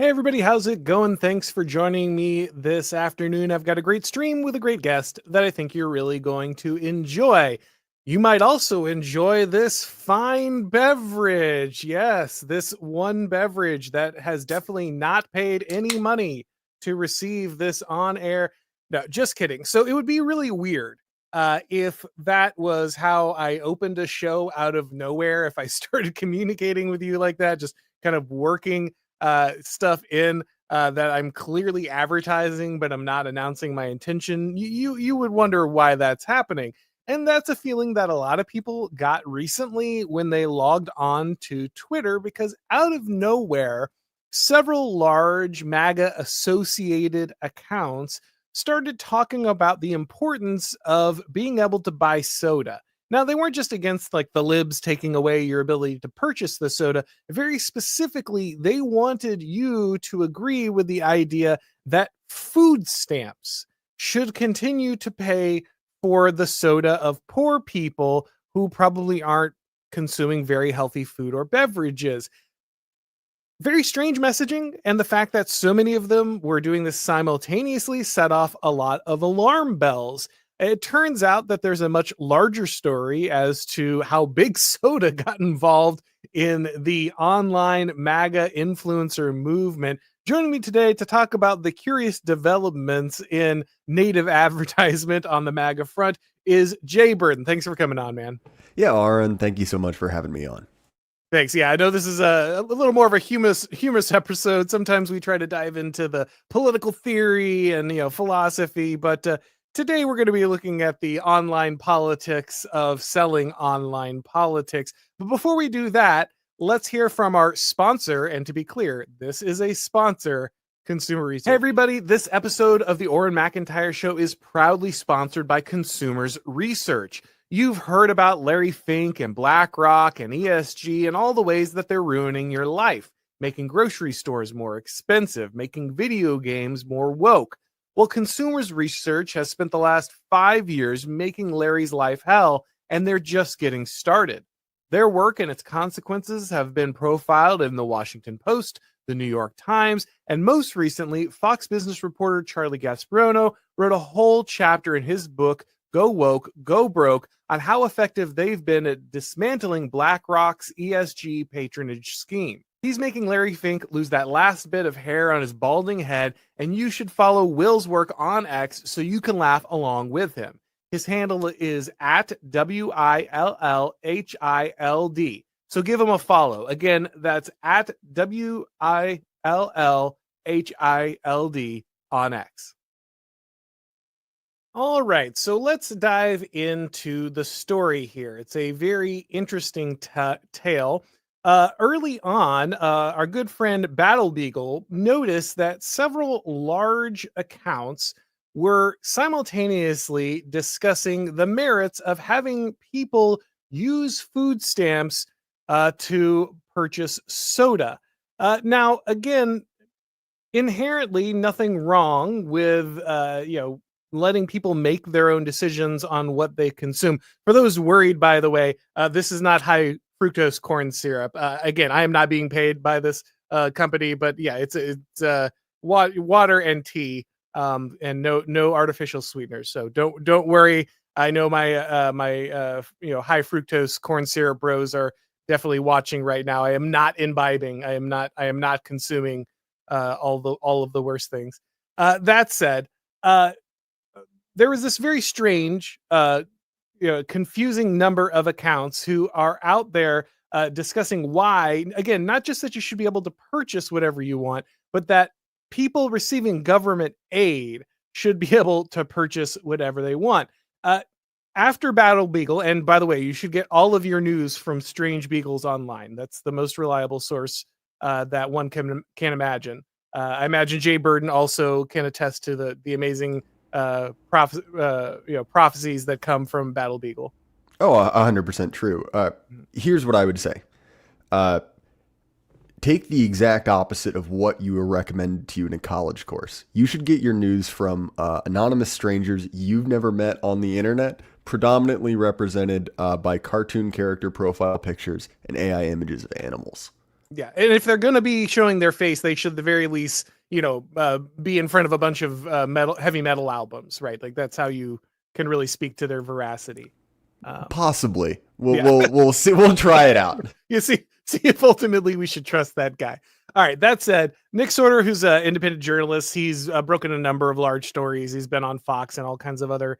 Hey everybody, how's it going? Thanks for joining me this afternoon. I've got a great stream with a great guest that I think you're really going to enjoy. You might also enjoy this fine beverage. Yes, this one beverage that has definitely not paid any money to receive this on air. No, just kidding. So it would be really weird if that was how I opened a show out of nowhere, if I started communicating with you like that, just kind of working stuff in that I'm clearly advertising, but I'm not announcing my intention. You would wonder why that's happening. And that's a feeling that a lot of people got recently when they logged on to Twitter, because out of nowhere, several large MAGA associated accounts started talking about the importance of being able to buy soda. Now, they weren't just against like the libs taking away your ability to purchase the soda. Very specifically, they wanted you to agree with the idea that food stamps should continue to pay for the soda of poor people who probably aren't consuming very healthy food or beverages. Very strange messaging, and the fact that so many of them were doing this simultaneously set off a lot of alarm bells. It turns out that there's a much larger story as to how big soda got involved in the online MAGA influencer movement. Joining me today to talk about the curious developments in native advertisement on the MAGA front is Jay Burden. Thanks for coming on, man. Yeah, Auron, thank you so much for having me on. Thanks. Yeah, I know this is a little more of a humorous episode. Sometimes we try to dive into the political theory and philosophy, but today we're going to be looking at the online politics of selling online politics. But before we do that, let's hear from our sponsor. And to be clear, this is a sponsor, Consumer Research. Hey everybody, this episode of the Auron MacIntyre Show is proudly sponsored by Consumers Research. You've heard about Larry Fink and BlackRock and ESG and all the ways that they're ruining your life, making grocery stores more expensive, making video games more woke. Well, Consumers Research has spent the last 5 years making Larry's life hell, and they're just getting started. Their work and its consequences have been profiled in the Washington Post, the New York Times, and most recently, Fox Business reporter Charlie Gasparino wrote a whole chapter in his book, Go Woke, Go Broke, on how effective they've been at dismantling BlackRock's ESG patronage scheme. He's making Larry Fink lose that last bit of hair on his balding head, and you should follow Will's work on X so you can laugh along with him. His handle is at WILLHILD. So give him a follow. Again, that's at WILLHILD on X. All right, so let's dive into the story here. It's a very interesting tale. Early on, our good friend Battle Beagle noticed that several large accounts were simultaneously discussing the merits of having people use food stamps to purchase soda. Now, again, inherently nothing wrong with letting people make their own decisions on what they consume. For those worried, by the way, this is not high fructose corn syrup. Again, I am not being paid by this company, but yeah, it's water and tea, and no artificial sweeteners. So don't worry. I know my high fructose corn syrup bros are definitely watching right now. I am not imbibing. I am not consuming all of the worst things. That said, there was this very strange, confusing number of accounts who are out there discussing why, again, not just that you should be able to purchase whatever you want, but that people receiving government aid should be able to purchase whatever they want. After Battle Beagle, and by the way, you should get all of your news from Strange Beagles Online. That's the most reliable source that one can imagine. I imagine Jay Burden also can attest to the amazing prophecies that come from Battle Beagle. Oh, 100% true. Here's what I would say. Take the exact opposite of what you were recommended to you in a college course. You should get your news from anonymous strangers you've never met on the internet, predominantly represented by cartoon character profile pictures and AI images of animals. Yeah, and if they're going to be showing their face, they should at the very least, be in front of a bunch of heavy metal albums, right? Like that's how you can really speak to their veracity. Possibly. We'll Yeah, we'll we'll see. We'll try it out. you see if ultimately we should trust that guy. All right. That said, Nick Sorter, who's an independent journalist, he's broken a number of large stories. He's been on Fox and all kinds of other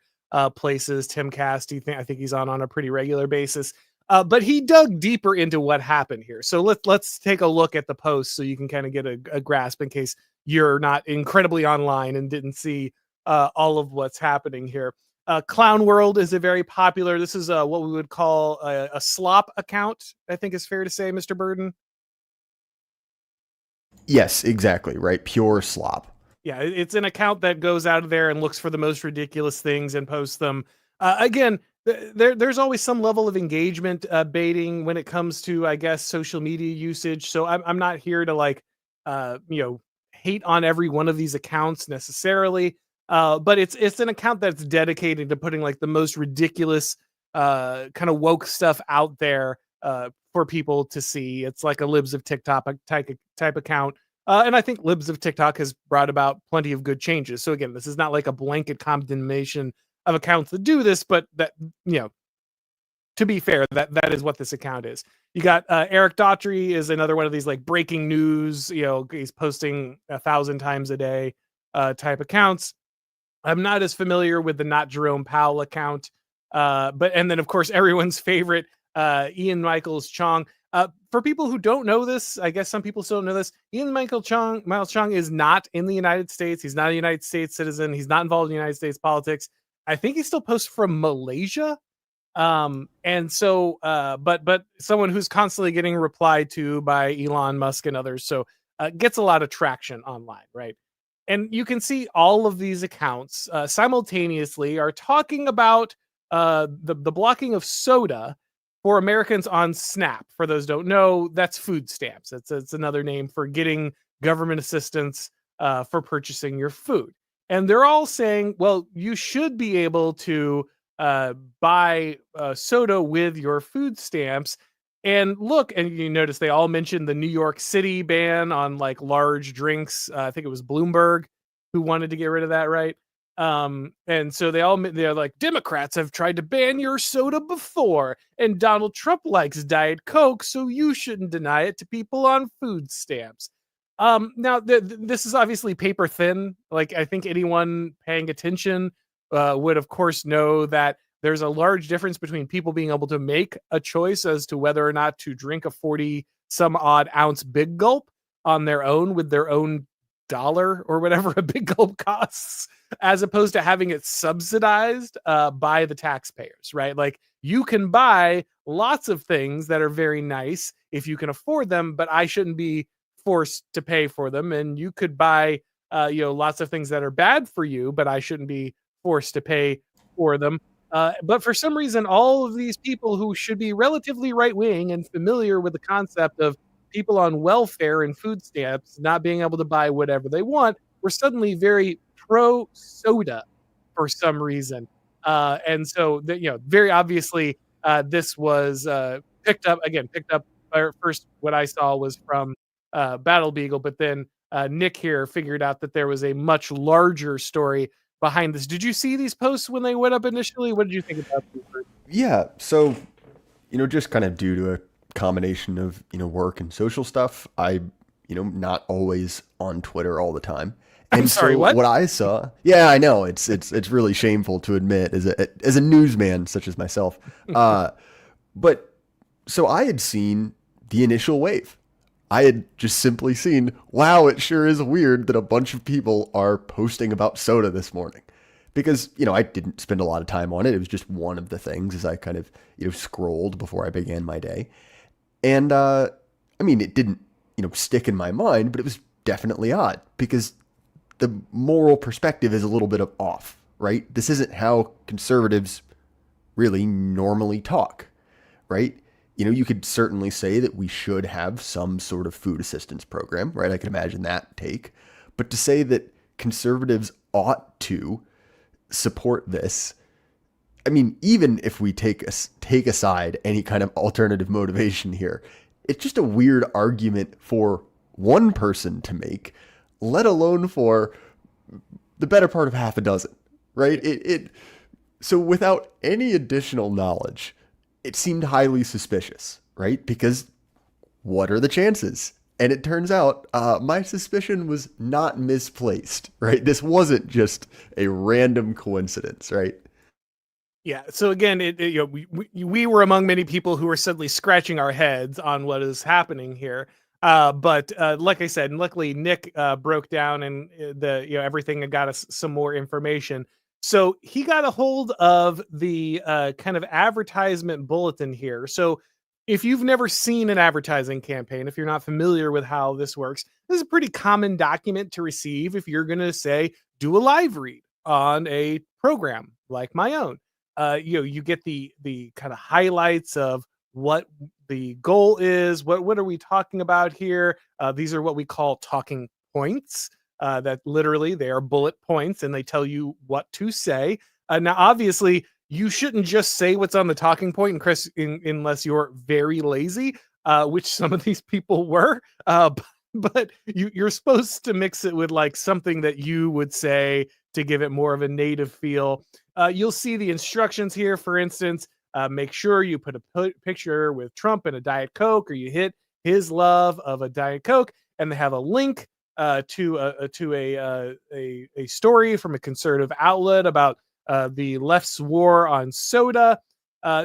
places. Timcast, I think he's on a pretty regular basis. But he dug deeper into what happened here. So let's take a look at the post so you can kind of get a grasp in case you're not incredibly online and didn't see all of what's happening here. Clown World is a very popular. This is what we would call a slop account. I think is fair to say, Mr. Burden. Yes, exactly. Right. Pure slop. Yeah, it's an account that goes out of there and looks for the most ridiculous things and posts them. Again, there's always some level of engagement baiting when it comes to, I guess, social media usage. So I'm not here to hate on every one of these accounts necessarily. But it's an account that's dedicated to putting like the most ridiculous kind of woke stuff out there for people to see. It's like a Libs of TikTok type account. And I think Libs of TikTok has brought about plenty of good changes. So again, this is not like a blanket condemnation of accounts that do this, but that, to be fair, that is what this account is. You got Eric Daughtry is another one of these like breaking news, he's posting 1,000 times a day type accounts. I'm not as familiar with the Not Jerome Powell account, and then of course everyone's favorite Ian Michael Chong. For people who don't know this, I guess some people still don't know this. Miles Chong is not in the United States. He's not a United States citizen. He's not involved in United States politics. I think he still posts from Malaysia. And so, but someone who's constantly getting replied to by Elon Musk and others. So, gets a lot of traction online, right? And you can see all of these accounts simultaneously are talking about the blocking of soda for Americans on SNAP. For those who don't know, that's food stamps. It's another name for getting government assistance for purchasing your food. And they're all saying, well, you should be able to buy soda with your food stamps. And look, and you notice they all mentioned the New York City ban on like large drinks. I think it was Bloomberg who wanted to get rid of that, right? And so they're like, Democrats have tried to ban your soda before, and Donald Trump likes Diet Coke, so you shouldn't deny it to people on food stamps. Now this is obviously paper thin. Like I think anyone paying attention would of course know that there's a large difference between people being able to make a choice as to whether or not to drink a 40 some odd ounce Big Gulp on their own with their own dollar or whatever a Big Gulp costs, as opposed to having it subsidized by the taxpayers, right? Like you can buy lots of things that are very nice if you can afford them, but I shouldn't be forced to pay for them. And you could buy, lots of things that are bad for you, but I shouldn't be forced to pay for them. But for some reason, all of these people who should be relatively right-wing and familiar with the concept of people on welfare and food stamps not being able to buy whatever they want were suddenly very pro-soda for some reason. And so, very obviously, this was picked up. First, what I saw was from Battle Beagle, but then Nick here figured out that there was a much larger story behind this. Did you see these posts when they went up initially? What did you think about these? Yeah. So, just kind of due to a combination of, work and social stuff, I, not always on Twitter all the time. And I'm sorry, so what I saw, yeah, I know it's really shameful to admit as a newsman such as myself. But so I had seen the initial wave. I had just simply seen, wow, it sure is weird that a bunch of people are posting about soda this morning. Because, I didn't spend a lot of time on it. It was just one of the things as I kind of, scrolled before I began my day. And, it didn't, stick in my mind, but it was definitely odd because the moral perspective is a little bit off, right? This isn't how conservatives really normally talk, right? You could certainly say that we should have some sort of food assistance program, right? I can imagine that take. But to say that conservatives ought to support this, even if we take aside any kind of alternative motivation here, it's just a weird argument for one person to make, let alone for the better part of half a dozen, right? So without any additional knowledge, it seemed highly suspicious, right? Because what are the chances? And it turns out my suspicion was not misplaced, right? This wasn't just a random coincidence, right? Yeah. So again, we were among many people who were suddenly scratching our heads on what is happening here. But like I said, and luckily Nick broke down and the everything and got us some more information. So he got a hold of the kind of advertisement bulletin here. So if you've never seen an advertising campaign, if you're not familiar with how this works, this is a pretty common document to receive if you're going to say do a live read on a program like my own. You get the kind of highlights of what the goal is. What are we talking about here? These are what we call talking points. That literally they are bullet points, and they tell you what to say. Now, obviously, you shouldn't just say what's on the talking point, unless you're very lazy, which some of these people were. But you're supposed to mix it with like something that you would say to give it more of a native feel. You'll see the instructions here. For instance, make sure you put a picture with Trump and a Diet Coke, or you hit his love of a Diet Coke, and they have a link to a story from a conservative outlet about the left's war on soda.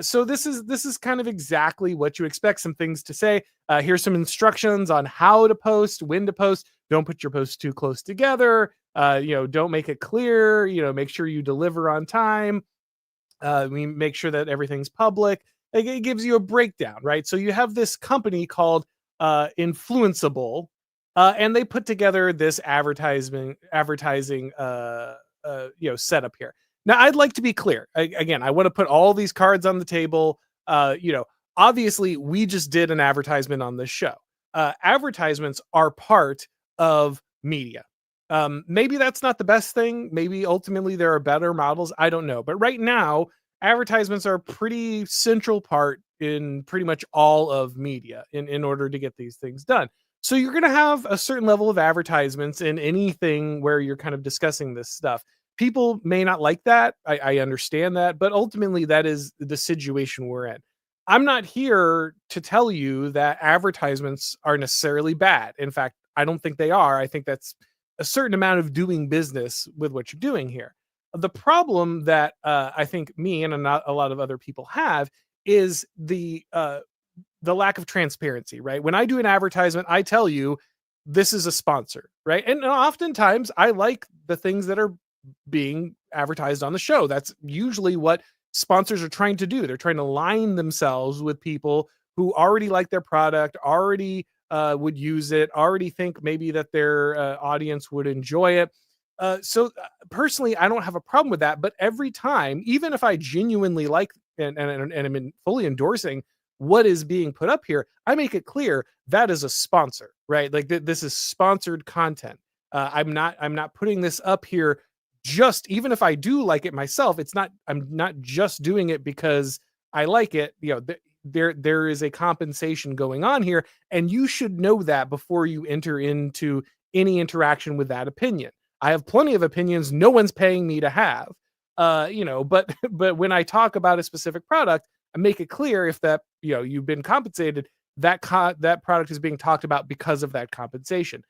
So this is kind of exactly what you expect. Some things to say. Here's some instructions on how to post, when to post. Don't put your posts too close together. Don't make it clear. Make sure you deliver on time. We make sure that everything's public. It gives you a breakdown, right? So you have this company called Influenceable, and they put together this advertising setup here. Now, I'd like to be clear. Again, I want to put all these cards on the table. Obviously, we just did an advertisement on this show. Advertisements are part of media. Maybe that's not the best thing. Maybe ultimately there are better models. I don't know. But right now, advertisements are a pretty central part in pretty much all of media in order to get these things done. So you're going to have a certain level of advertisements in anything where you're kind of discussing this stuff. People may not like that. I understand that, but ultimately that is the situation we're in. I'm not here to tell you that advertisements are necessarily bad. In fact, I don't think they are. I think that's a certain amount of doing business with what you're doing here. The problem that I think me and a lot of other people have is the lack of transparency, right? When I do an advertisement, I tell you this is a sponsor, right? And oftentimes I like the things that are being advertised on the show. That's usually what sponsors are trying to do. They're trying to line themselves with people who already like their product, already would use it, already think maybe that their audience would enjoy it. So personally, I don't have a problem with that. But every time, even if I genuinely like and am fully endorsing what is being put up here, I make it clear that is a sponsor, right? Like this is sponsored content. I'm not putting this up here just, even if I do like it myself. I'm not just doing it because I like it. There is a compensation going on here, and you should know that before you enter into any interaction with that opinion. I have plenty of opinions no one's paying me to have. But when I talk about a specific product, I make it clear if that you've been compensated, that product is being talked about because of that compensation.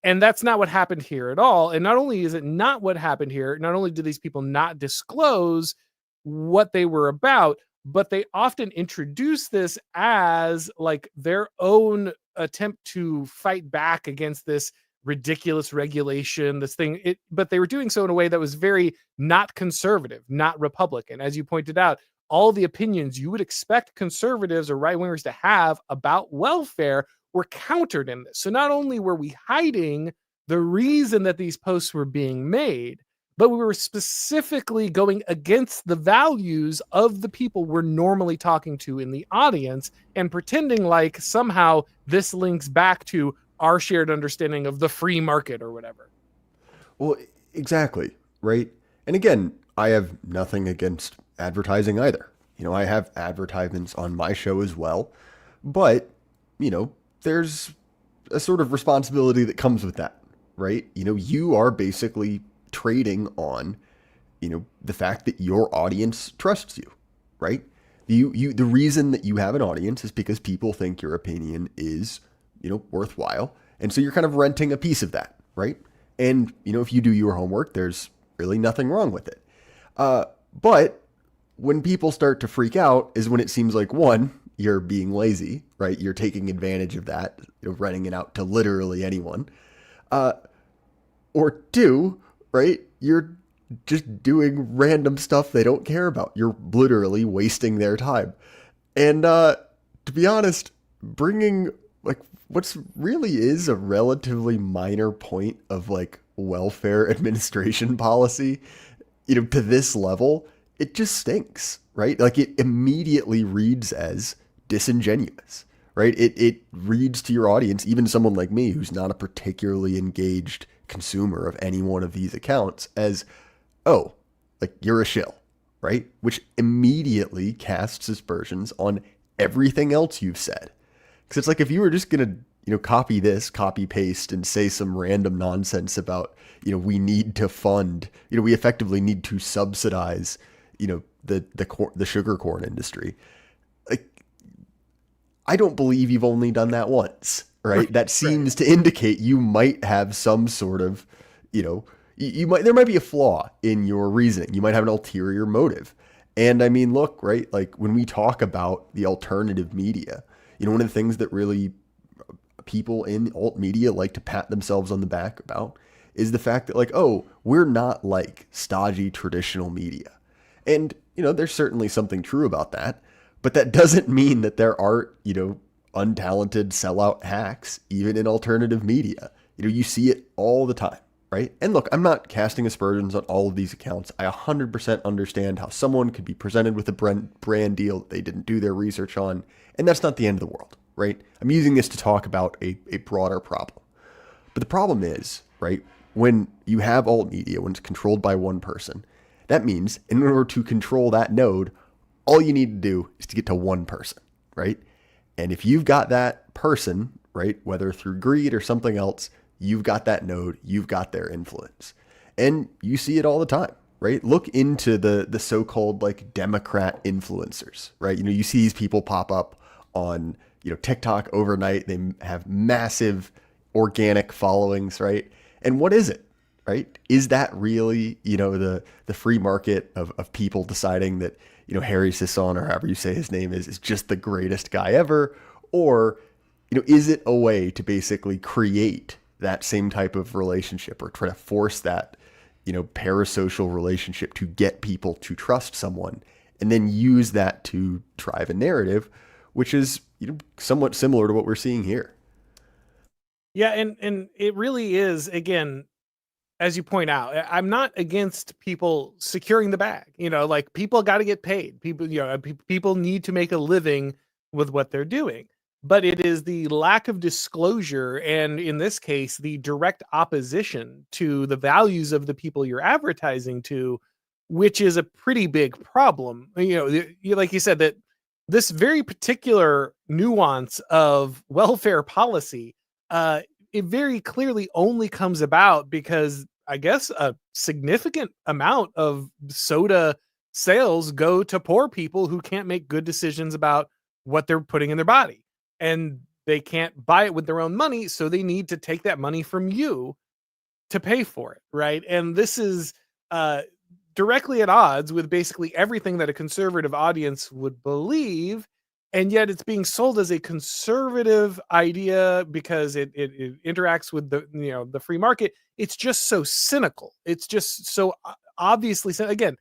And that's not what happened here at all. And not only is it not what happened here, not only do these people not disclose what they were about, but they often introduce this as like their own attempt to fight back against this ridiculous regulation, this thing. But they were doing so in a way that was very not conservative, not Republican. As you pointed out, all the opinions you would expect conservatives or right wingers to have about welfare were countered in this. So not only were we hiding the reason that these posts were being made, but we were specifically going against the values of the people we're normally talking to in the audience and pretending like somehow this links back to our shared understanding of the free market or whatever. Well, exactly, right? And again, I have nothing against advertising either. I have advertisements on my show as well, but there's a sort of responsibility that comes with that, right? You are basically trading on, the fact that your audience trusts you, right? The reason that you have an audience is because people think your opinion is, worthwhile. And so you're kind of renting a piece of that, right? And, if you do your homework, there's really nothing wrong with it. But when people start to freak out is when it seems like, one, you're being lazy, right? You're taking advantage of that, renting it out to literally anyone. Or two, right? You're just doing random stuff they don't care about. You're literally wasting their time. And to be honest, bringing like what's really is a relatively minor point of like welfare administration policy, to this level, it just stinks, right? Like it immediately reads as disingenuous, right? It reads to your audience, even someone like me who's not a particularly engaged consumer of any one of these accounts, as, oh, like you're a shill, right? Which immediately casts aspersions on everything else you've said. Because it's like if you were just going to, copy this, copy paste, and say some random nonsense about, we need to fund, we effectively need to subsidize, the sugar corn industry. Like, I don't believe you've only done that once, right? That seems to indicate you might have some sort of, there might be a flaw in your reasoning. You might have an ulterior motive. And I mean, look, right? Like when we talk about the alternative media, one of the things that really people in alt media like to pat themselves on the back about is the fact that like, oh, we're not like stodgy traditional media. And, there's certainly something true about that, but that doesn't mean that there aren't, untalented sellout hacks, even in alternative media. You see it all the time, right? And look, I'm not casting aspersions on all of these accounts. I 100% understand how someone could be presented with a brand deal that they didn't do their research on, and that's not the end of the world, right? I'm using this to talk about a broader problem. But the problem is, right, when you have alt media, when it's controlled by one person, that means in order to control that node, all you need to do is to get to one person, right? And if you've got that person, right, whether through greed or something else, you've got that node, you've got their influence. And you see it all the time, right? Look into the so-called like Democrat influencers, right? You see these people pop up on, TikTok overnight. They have massive organic followings, right? And what is it, right? Is that really, the free market of people deciding that, Harry Sisson, or however you say his name is just the greatest guy ever? Or, is it a way to basically create that same type of relationship or try to force that, parasocial relationship to get people to trust someone and then use that to drive a narrative, which is, somewhat similar to what we're seeing here. Yeah, and it really is, again, as you point out, I'm not against people securing the bag. Like people got to get paid. People, people need to make a living with what they're doing. But it is the lack of disclosure, and in this case, the direct opposition to the values of the people you're advertising to, which is a pretty big problem. Like you said, that this very particular nuance of welfare policy, it very clearly only comes about because I guess a significant amount of soda sales go to poor people who can't make good decisions about what they're putting in their body. And they can't buy it with their own money, so they need to take that money from you to pay for it, right? And this is directly at odds with basically everything that a conservative audience would believe, and yet it's being sold as a conservative idea because it interacts with the free market. It's just so cynical. It's just so obviously, again,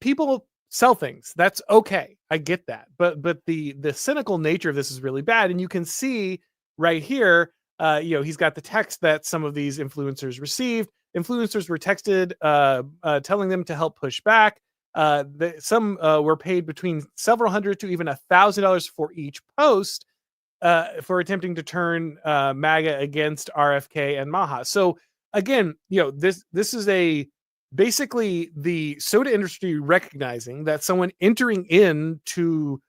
people sell things. That's okay. I get that. But the cynical nature of this is really bad. And you can see right here, he's got the text that some of these influencers received. Influencers were texted telling them to help push back. Some were paid between several hundred to even $1,000 for each post for attempting to turn MAGA against RFK and Maha. So again, this is basically the soda industry recognizing that someone entering into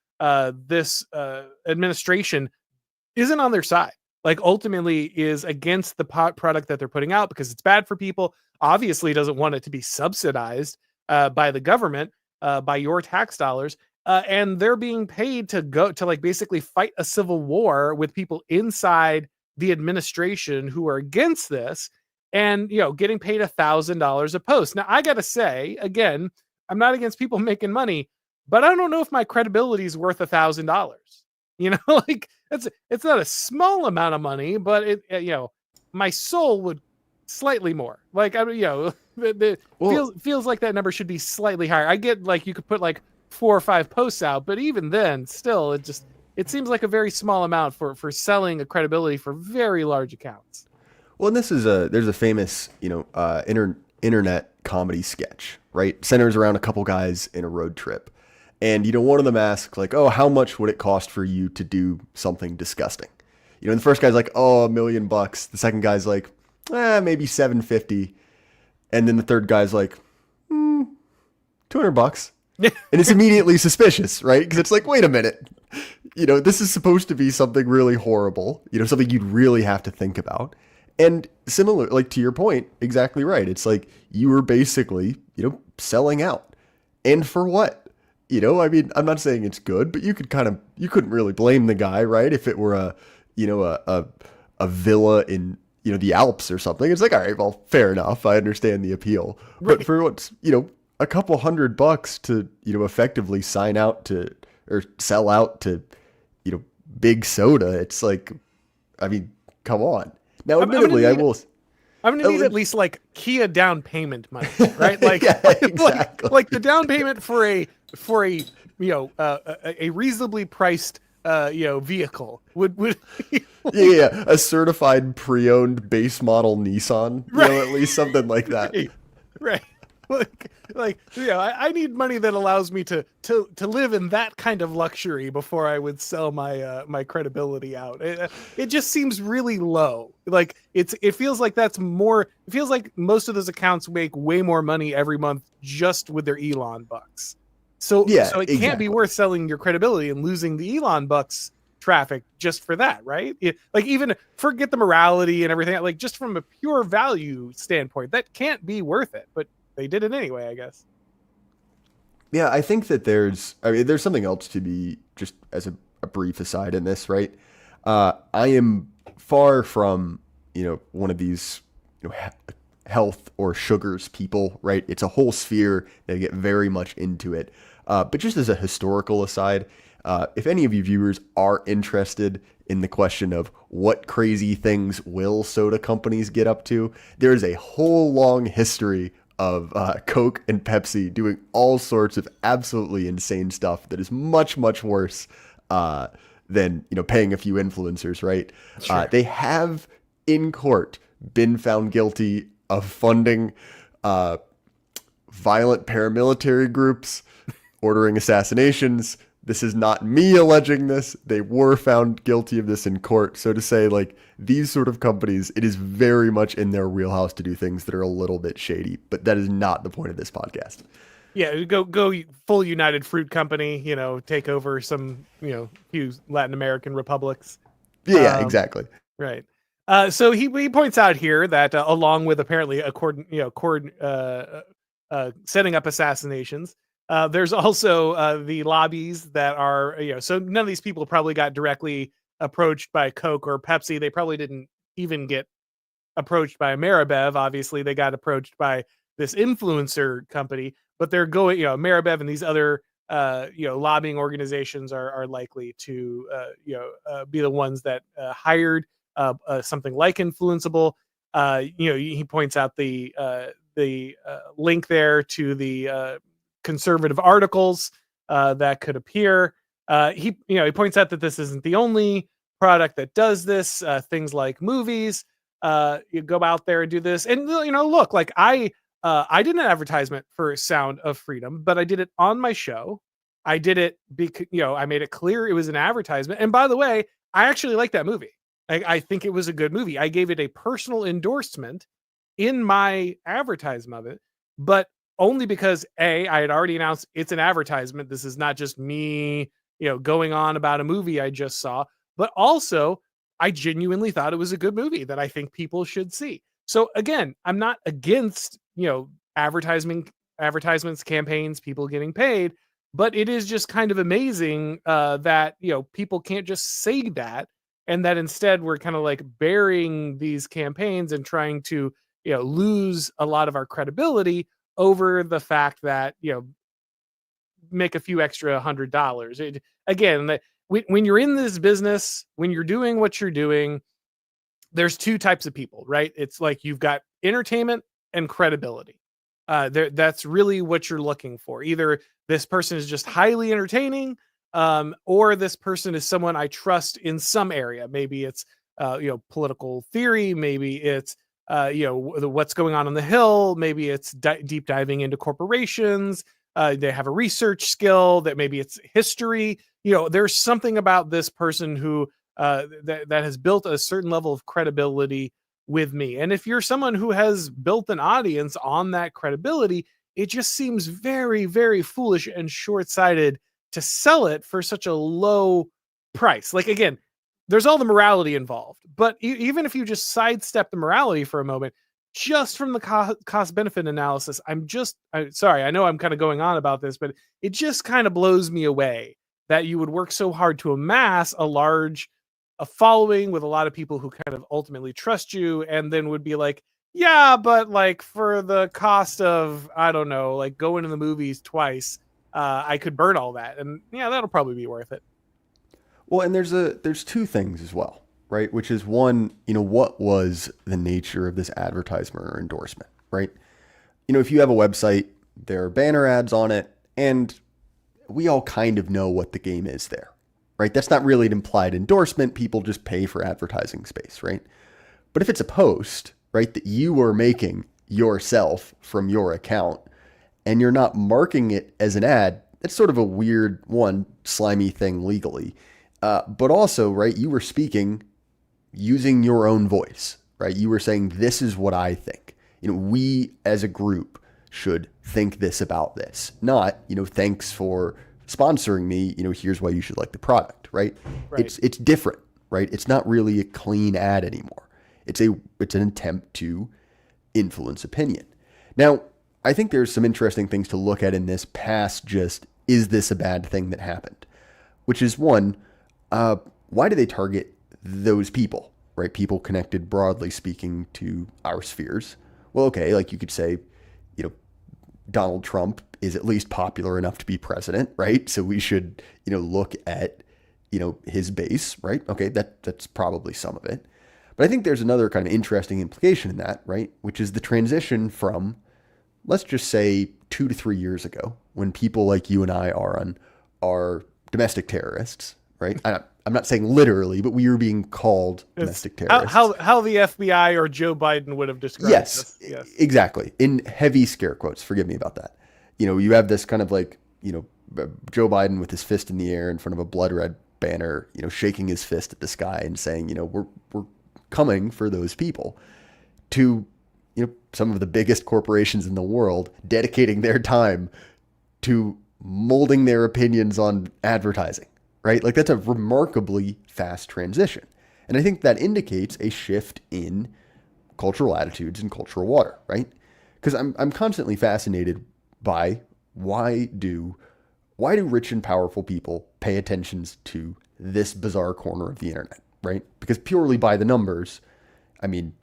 this administration isn't on their side. Like ultimately is against the product that they're putting out because it's bad for people. Obviously doesn't want it to be subsidized by the government, by your tax dollars. And they're being paid to go to like basically fight a civil war with people inside the administration who are against this, and getting paid $1,000 a post. Now I gotta say again, I'm not against people making money, but I don't know if my credibility is worth $1,000. Like it's not a small amount of money, but my soul would slightly more. Like feels like that number should be slightly higher. I get like you could put like 4 or 5 posts out, but even then, still, it seems like a very small amount for selling a credibility for very large accounts. Well, and there's a famous internet comedy sketch, right? Centers around a couple guys in a road trip. And, one of them asks like, oh, how much would it cost for you to do something disgusting? And the first guy's like, oh, $1 million. The second guy's like, maybe 750. And then the third guy's like, $200. And it's immediately suspicious, right? Because it's like, wait a minute, this is supposed to be something really horrible, something you'd really have to think about. And similar, like to your point, exactly right. It's like you were basically, selling out. And for what? I mean, I'm not saying it's good, but you couldn't really blame the guy, right? If it were a villa in, the Alps or something, it's like, all right, well, fair enough. I understand the appeal. Right. But for what's, a couple $100 to, effectively sign out to, or sell out to, big soda, it's like, I mean, come on. Now, admittedly, I'm going to need at least like Kia down payment money, right? Like, yeah, exactly. like the down payment for a reasonably priced vehicle would yeah, a certified pre-owned base model Nissan, right. At least something like that. Right. I need money that allows me to live in that kind of luxury before I would sell my credibility out. It just seems really low. Like it feels like that's more. It feels like most of those accounts make way more money every month just with their Elon bucks. So it exactly. Can't be worth selling your credibility and losing the Elon bucks traffic just for that, right? Like even forget the morality and everything. Like just from a pure value standpoint, that can't be worth it. But they did it anyway, I guess. Yeah, I think that there's something else to be just as a brief aside in this, right? I am far from, one of these, health or sugars people, right? It's a whole sphere. They get very much into it. But just as a historical aside, if any of you viewers are interested in the question of what crazy things will soda companies get up to, there is a whole long history of Coke and Pepsi doing all sorts of absolutely insane stuff that is much, much worse than paying a few influencers, right? Sure. They have in court been found guilty of funding violent paramilitary groups, ordering assassinations. This is not me alleging this. They were found guilty of this in court. So to say, like, these sort of companies, it is very much in their wheelhouse to do things that are a little bit shady. But that is not the point of this podcast. Yeah, go full United Fruit Company, take over some, few Latin American republics. Yeah, exactly. Right. So he points out here that along with apparently setting up assassinations, there's also the lobbies that are, so none of these people probably got directly approached by Coke or Pepsi. They probably didn't even get approached by Maribev. Obviously, they got approached by this influencer company, but they're going, Maribev and these other, lobbying organizations are likely to, be the ones that hired something like Influenceable. He points out the link there to the conservative articles that could appear. He points out that this isn't the only product that does this. Things like movies, you go out there and do this, and look, like I did an advertisement for Sound of Freedom, but I did it on my show. I did it because I made it clear it was an advertisement. And by the way, I actually like that movie. I think it was a good movie. I gave it a personal endorsement in my advertisement of it, but only because I had already announced it's an advertisement. This is not just me, going on about a movie I just saw, but also I genuinely thought it was a good movie that I think people should see. So again, I'm not against, advertisements, campaigns, people getting paid, but it is just kind of amazing that, people can't just say that, and that instead we're kind of like burying these campaigns and trying to, lose a lot of our credibility over the fact that, make a few extra $100. Again, when you're in this business, when you're doing what you're doing, there's two types of people, right? It's like you've got entertainment and credibility. That's really what you're looking for. Either this person is just highly entertaining, or this person is someone I trust in some area. Maybe it's political theory. Maybe it's what's going on the Hill. Maybe it's deep diving into corporations. They have a research skill. That maybe it's history. There's something about this person who that has built a certain level of credibility with me. And if you're someone who has built an audience on that credibility, it just seems very, very foolish and short-sighted to sell it for such a low price. Like, again, there's all the morality involved, but even if you just sidestep the morality for a moment, just from the cost benefit analysis, I'm sorry, I know I'm kind of going on about this, but it just kind of blows me away that you would work so hard to amass a following with a lot of people who kind of ultimately trust you, and then would be like, yeah, but like for the cost of, I don't know, like going to the movies twice, I could burn all that. And yeah, that'll probably be worth it. Well, and there's two things as well, right? Which is one, what was the nature of this advertisement or endorsement, right? If you have a website, there are banner ads on it, and we all kind of know what the game is there, right? That's not really an implied endorsement. People just pay for advertising space, right? But if it's a post, right, that you are making yourself from your account and you're not marking it as an ad, that's sort of a weird slimy thing legally. But also, right, you were speaking using your own voice, right? You were saying, this is what I think. We as a group should think this about this, not, thanks for sponsoring me, here's why you should like the product, right? It's different, right? It's not really a clean ad anymore. It's an attempt to influence opinion. Now, I think there's some interesting things to look at in this past just, is this a bad thing that happened? Which is one, why do they target those people, right? People connected, broadly speaking, to our spheres. Well, okay, like you could say, Donald Trump is at least popular enough to be president, right? So we should, look at, his base, right? Okay, that's probably some of it. But I think there's another kind of interesting implication in that, right? Which is the transition from, let's just say 2 to 3 years ago, when people like you and I, Auron, are domestic terrorists, right? I'm not saying literally, but we were being called domestic terrorists. How the FBI or Joe Biden would have described us. Yes, exactly. In heavy scare quotes. Forgive me about that. You have this kind of like, Joe Biden with his fist in the air in front of a blood red banner, shaking his fist at the sky and saying, we're coming for those people, to, some of the biggest corporations in the world dedicating their time to molding their opinions on advertising. Right? Like, that's a remarkably fast transition. And I think that indicates a shift in cultural attitudes and cultural water, right? Because I'm constantly fascinated by why do rich and powerful people pay attention to this bizarre corner of the internet, right? Because purely by the numbers, I mean,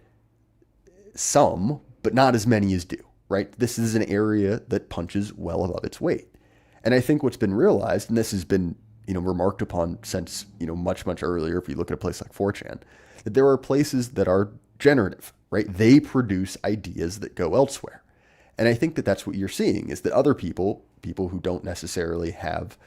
some, but not as many as do, right? This is an area that punches well above its weight. And I think what's been realized, and this has been remarked upon since, much, much earlier, if you look at a place like 4chan, that there are places that are generative, right? They produce ideas that go elsewhere. And I think that that's what you're seeing, is that other people who don't necessarily have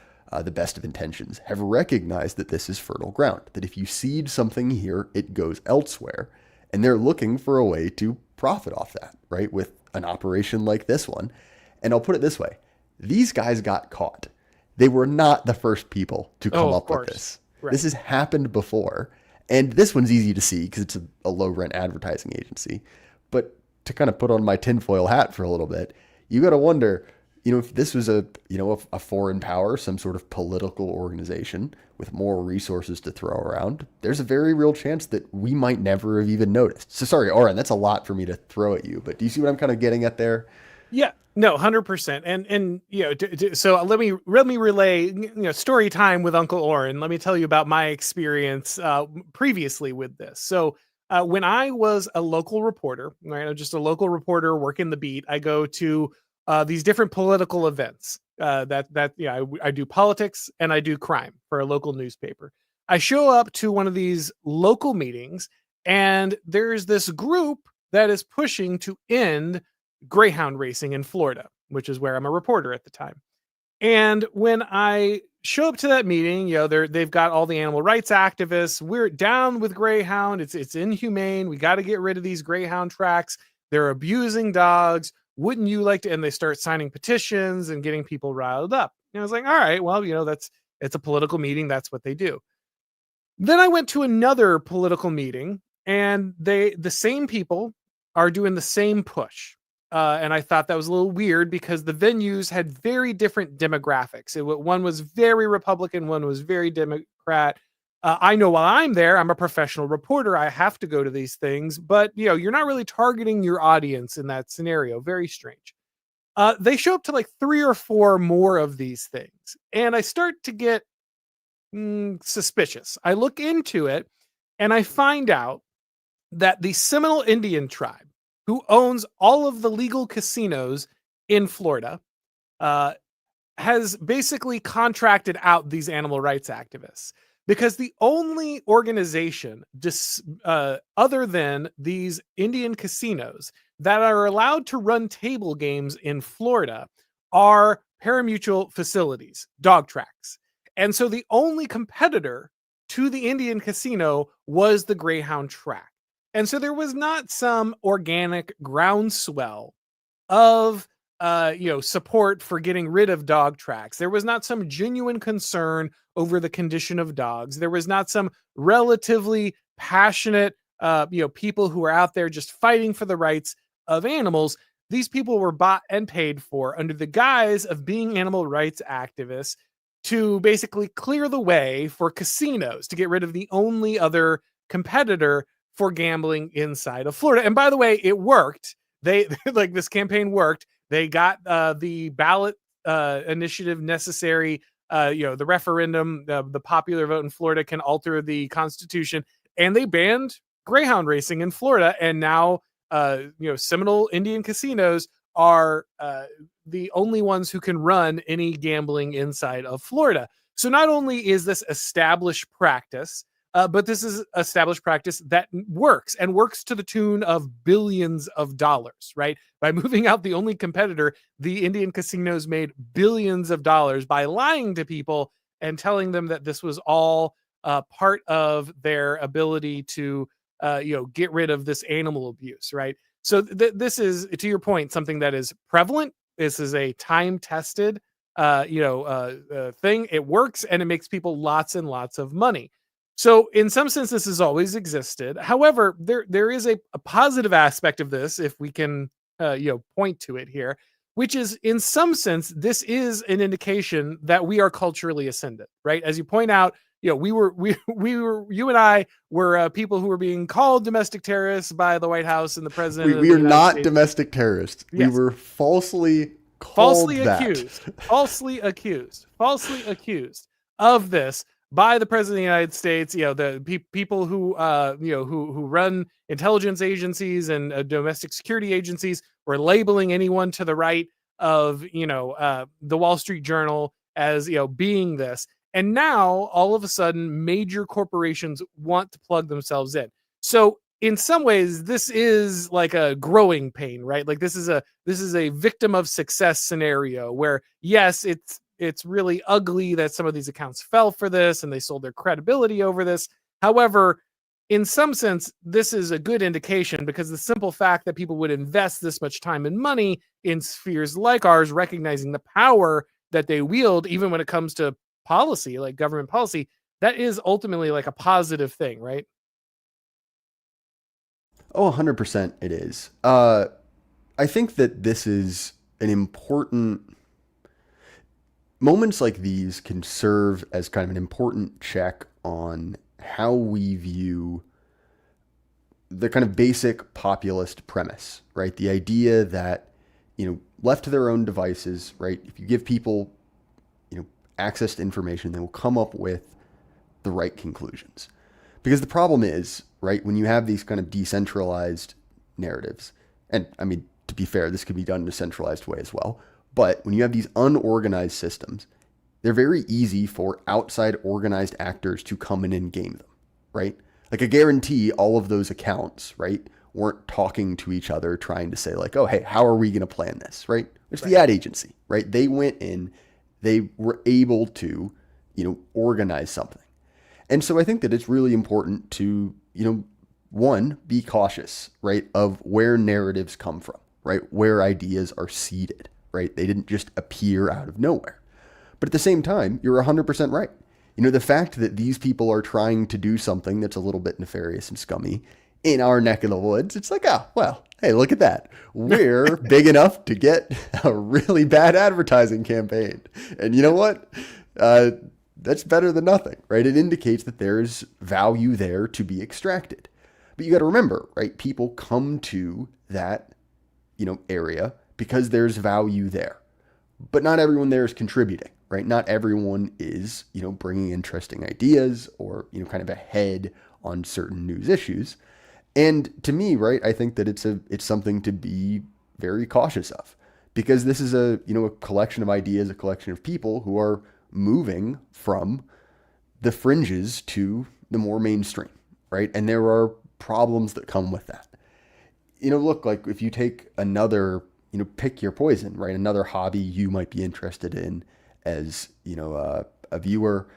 the best of intentions, have recognized that this is fertile ground, that if you seed something here, it goes elsewhere. And they're looking for a way to profit off that, right? With an operation like this one. And I'll put it this way. These guys got caught. They were not the first people to come up with this. Right. This has happened before. And this one's easy to see because it's a low rent advertising agency. But to kind of put on my tinfoil hat for a little bit, you got to wonder, if this was a foreign power, some sort of political organization with more resources to throw around, there's a very real chance that we might never have even noticed. So sorry, Auron, that's a lot for me to throw at you, but do you see what I'm kind of getting at there? Yeah, no, 100%. And so let me relay story time with Uncle Oren. Let me tell you about my experience previously with this. So when I was a local reporter, right, I'm just a local reporter working the beat. I go to these different political events. I do politics and I do crime for a local newspaper. I show up to one of these local meetings, and there's this group that is pushing to end greyhound racing in Florida, which is where I'm a reporter at the time. And when I show up to that meeting, they've got all the animal rights activists. We're down with greyhound. It's inhumane. We got to get rid of these greyhound tracks. They're abusing dogs. Wouldn't you like to? And they start signing petitions and getting people riled up. And I was like, all right, well, it's a political meeting. That's what they do. Then I went to another political meeting, and the same people are doing the same push. And I thought that was a little weird because the venues had very different demographics. One was very Republican, one was very Democrat. I know while I'm there, I'm a professional reporter. I have to go to these things, but you're not really targeting your audience in that scenario. Very strange. They show up to like 3 or 4 more of these things, and I start to get suspicious. I look into it, and I find out that the Seminole Indian tribe, who owns all of the legal casinos in Florida, uh, has basically contracted out these animal rights activists, because the only organization other than these Indian casinos that are allowed to run table games in Florida are parimutuel facilities, dog tracks. And so the only competitor to the Indian casino was the Greyhound track. And so there was not some organic groundswell of support for getting rid of dog tracks. There was not some genuine concern over the condition of dogs. There was not some relatively passionate people who were out there just fighting for the rights of animals. These people were bought and paid for under the guise of being animal rights activists to basically clear the way for casinos to get rid of the only other competitor for gambling inside of Florida. And by the way, it worked. They like this campaign worked. They got the ballot initiative necessary. The referendum, the popular vote in Florida can alter the Constitution, and they banned greyhound racing in Florida. And now, Seminole Indian casinos are the only ones who can run any gambling inside of Florida. So not only is this established practice, but this is established practice that works, and works to the tune of billions of dollars, right? By moving out the only competitor, the Indian casinos made billions of dollars by lying to people and telling them that this was all part of their ability to, get rid of this animal abuse, right? So this is, to your point, something that is prevalent. This is a time-tested, thing. It works, and it makes people lots and lots of money. So in some sense, this has always existed. However, there is a positive aspect of this, if we can point to it here, which is, in some sense, this is an indication that we are culturally ascendant, right? As you point out, you and I were people who were being called domestic terrorists by the White House and the president of We the are United not States. domestic terrorists. Yes. We were falsely called falsely accused of this by the president of the United States. The people who who run intelligence agencies and domestic security agencies were labeling anyone to the right of the Wall Street Journal as being this. And now all of a sudden major corporations want to plug themselves in. So in some ways, this is like a growing pain, right? Like this is a victim of success scenario where, yes, it's really ugly that some of these accounts fell for this and they sold their credibility over this. However, in some sense, this is a good indication, because the simple fact that people would invest this much time and money in spheres like ours, recognizing the power that they wield, even when it comes to policy, like government policy, that is ultimately like a positive thing, right? Oh, 100% it is. I think that this is an important moments like these can serve as kind of an important check on how we view the kind of basic populist premise, right? The idea that, left to their own devices, right? If you give people, access to information, they will come up with the right conclusions. Because the problem is, right, when you have these kind of decentralized narratives, and I mean, to be fair, this could be done in a centralized way as well, but when you have these unorganized systems, they're very easy for outside organized actors to come in and game them, right? Like I guarantee all of those accounts, right, weren't talking to each other trying to say like, oh, hey, how are we going to plan this, right? It's the ad agency, right? They went in, they were able to, organize something. And so I think that it's really important to, one, be cautious, right, of where narratives come from, right? Where ideas are seeded, right? They didn't just appear out of nowhere. But at the same time, you're 100% right. The fact that these people are trying to do something that's a little bit nefarious and scummy in our neck of the woods, it's like, oh, well, hey, look at that. We're big enough to get a really bad advertising campaign. And you know what? That's better than nothing, right? It indicates that there's value there to be extracted. But you got to remember, right? People come to that, area because there's value there. But not everyone there is contributing, right? Not everyone is, bringing interesting ideas or, kind of ahead on certain news issues. And to me, right, I think that it's something to be very cautious of because this is a collection of ideas, a collection of people who are moving from the fringes to the more mainstream, right? And there are problems that come with that. Look, like if you take another, pick your poison, right? Another hobby you might be interested in as, a viewer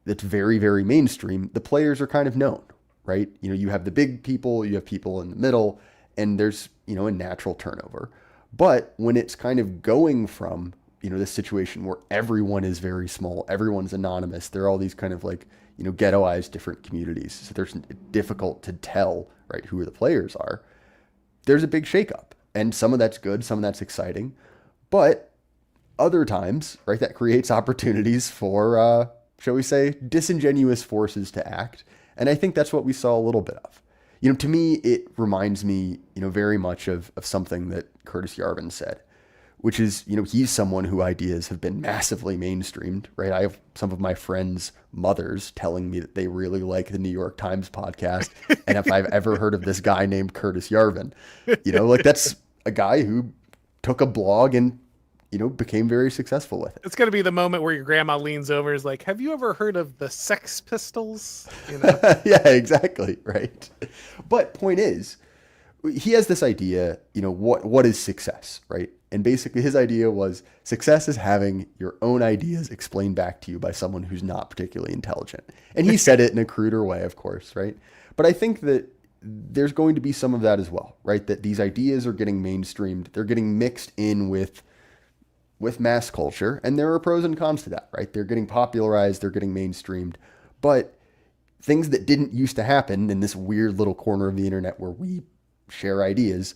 that's very, very mainstream, the players are kind of known, right? You have the big people, you have people in the middle, and there's, a natural turnover. But when it's kind of going from, this situation where everyone is very small, everyone's anonymous, there are all these kind of like, ghettoized different communities. So there's difficult to tell, right, who the players are. There's a big shakeup. And some of that's good, some of that's exciting. But other times, right, that creates opportunities for, shall we say, disingenuous forces to act. And I think that's what we saw a little bit of. To me, it reminds me, very much of something that Curtis Yarvin said, which is, he's someone who ideas have been massively mainstreamed, right? I have some of my friends' mothers telling me that they really like the New York Times podcast. And if I've ever heard of this guy named Curtis Yarvin, like that's a guy who took a blog and, became very successful with it. It's going to be the moment where your grandma leans over and is like, have you ever heard of the Sex Pistols? Yeah, exactly. Right. But point is, he has this idea, what is success, right? And basically his idea was success is having your own ideas explained back to you by someone who's not particularly intelligent. And he said it in a cruder way, of course, right? But I think that there's going to be some of that as well, right? That these ideas are getting mainstreamed. They're getting mixed in with mass culture. And there are pros and cons to that, right? They're getting popularized. They're getting mainstreamed. But things that didn't used to happen in this weird little corner of the internet where we share ideas,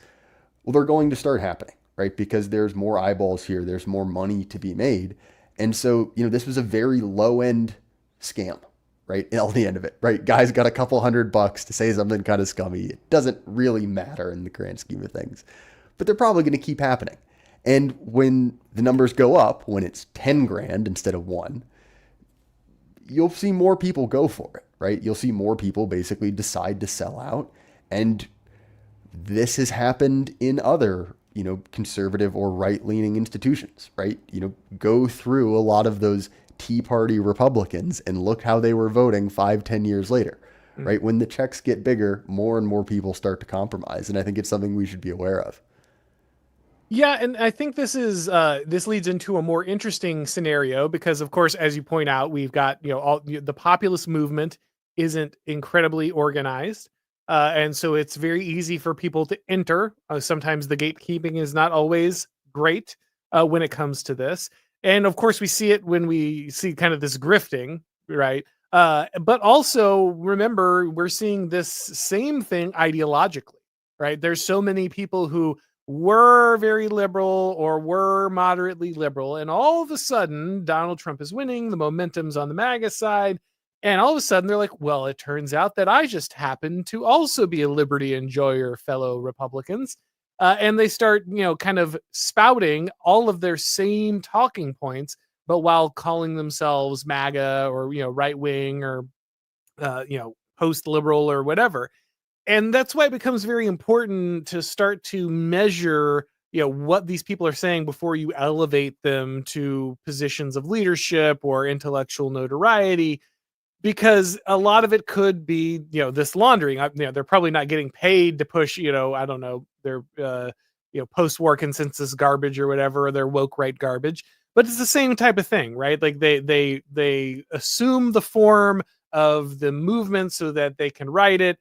well, they're going to start happening, right? Because there's more eyeballs here. There's more money to be made. And so, this was a very low end scam, right? At the end of it, right? Guys got a couple $100 to say something kind of scummy. It doesn't really matter in the grand scheme of things, but they're probably going to keep happening. And when the numbers go up, when it's 10 grand instead of one, you'll see more people go for it, right? You'll see more people basically decide to sell out. And this has happened in other, conservative or right-leaning institutions, right? Go through a lot of those Tea Party Republicans and look how they were voting 5-10 years later, right? When the checks get bigger, more and more people start to compromise. And I think it's something we should be aware of. Yeah, and I think this leads into a more interesting scenario because, of course, as you point out, we've got all the populist movement isn't incredibly organized, and so it's very easy for people to enter. Sometimes the gatekeeping is not always great when it comes to this, and of course, we see it when we see kind of this grifting, right? But also remember, we're seeing this same thing ideologically, right? There's so many people who were very liberal or were moderately liberal. And all of a sudden, Donald Trump is winning. The momentum's on the MAGA side. And all of a sudden, they're like, well, it turns out that I just happen to also be a liberty enjoyer, fellow Republicans. And they start, kind of spouting all of their same talking points, but while calling themselves MAGA or, right wing or, post liberal or whatever. And that's why it becomes very important to start to measure, what these people are saying before you elevate them to positions of leadership or intellectual notoriety, because a lot of it could be, this laundering. They're probably not getting paid to push, I don't know, their, post-war consensus garbage or whatever, or their woke right garbage. But it's the same type of thing, right? Like they assume the form of the movement so that they can write it.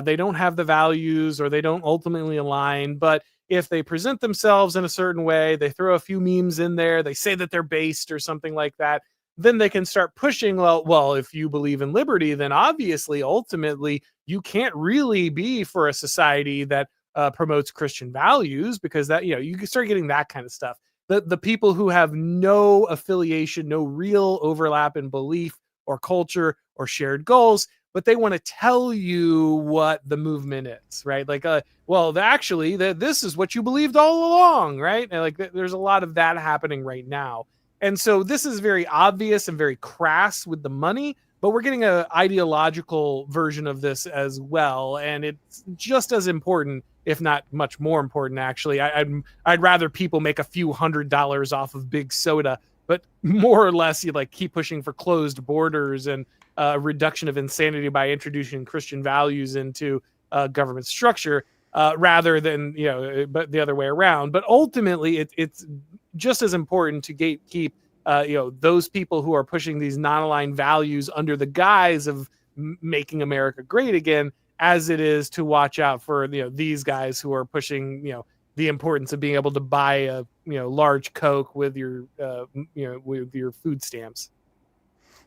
They don't have the values, or they don't ultimately align. But if they present themselves in a certain way, they throw a few memes in there, they say that they're based or something like that, then they can start pushing, well, if you believe in liberty, then obviously, ultimately, you can't really be for a society that promotes Christian values, because that, you can start getting that kind of stuff. The people who have no affiliation, no real overlap in belief or culture or shared goals, but they want to tell you what the movement is, right? Like, well, actually, this is what you believed all along, right? And like, there's a lot of that happening right now. And so this is very obvious and very crass with the money, but we're getting an ideological version of this as well. And it's just as important, if not much more important, actually. I'd rather people make a few $100s off of big soda, but more or less you like keep pushing for closed borders and reduction of insanity by introducing Christian values into government structure, rather than, but the other way around. But ultimately, it's just as important to gatekeep, those people who are pushing these non-aligned values under the guise of making America great again, as it is to watch out for, these guys who are pushing, the importance of being able to buy a, large Coke with your, with your food stamps.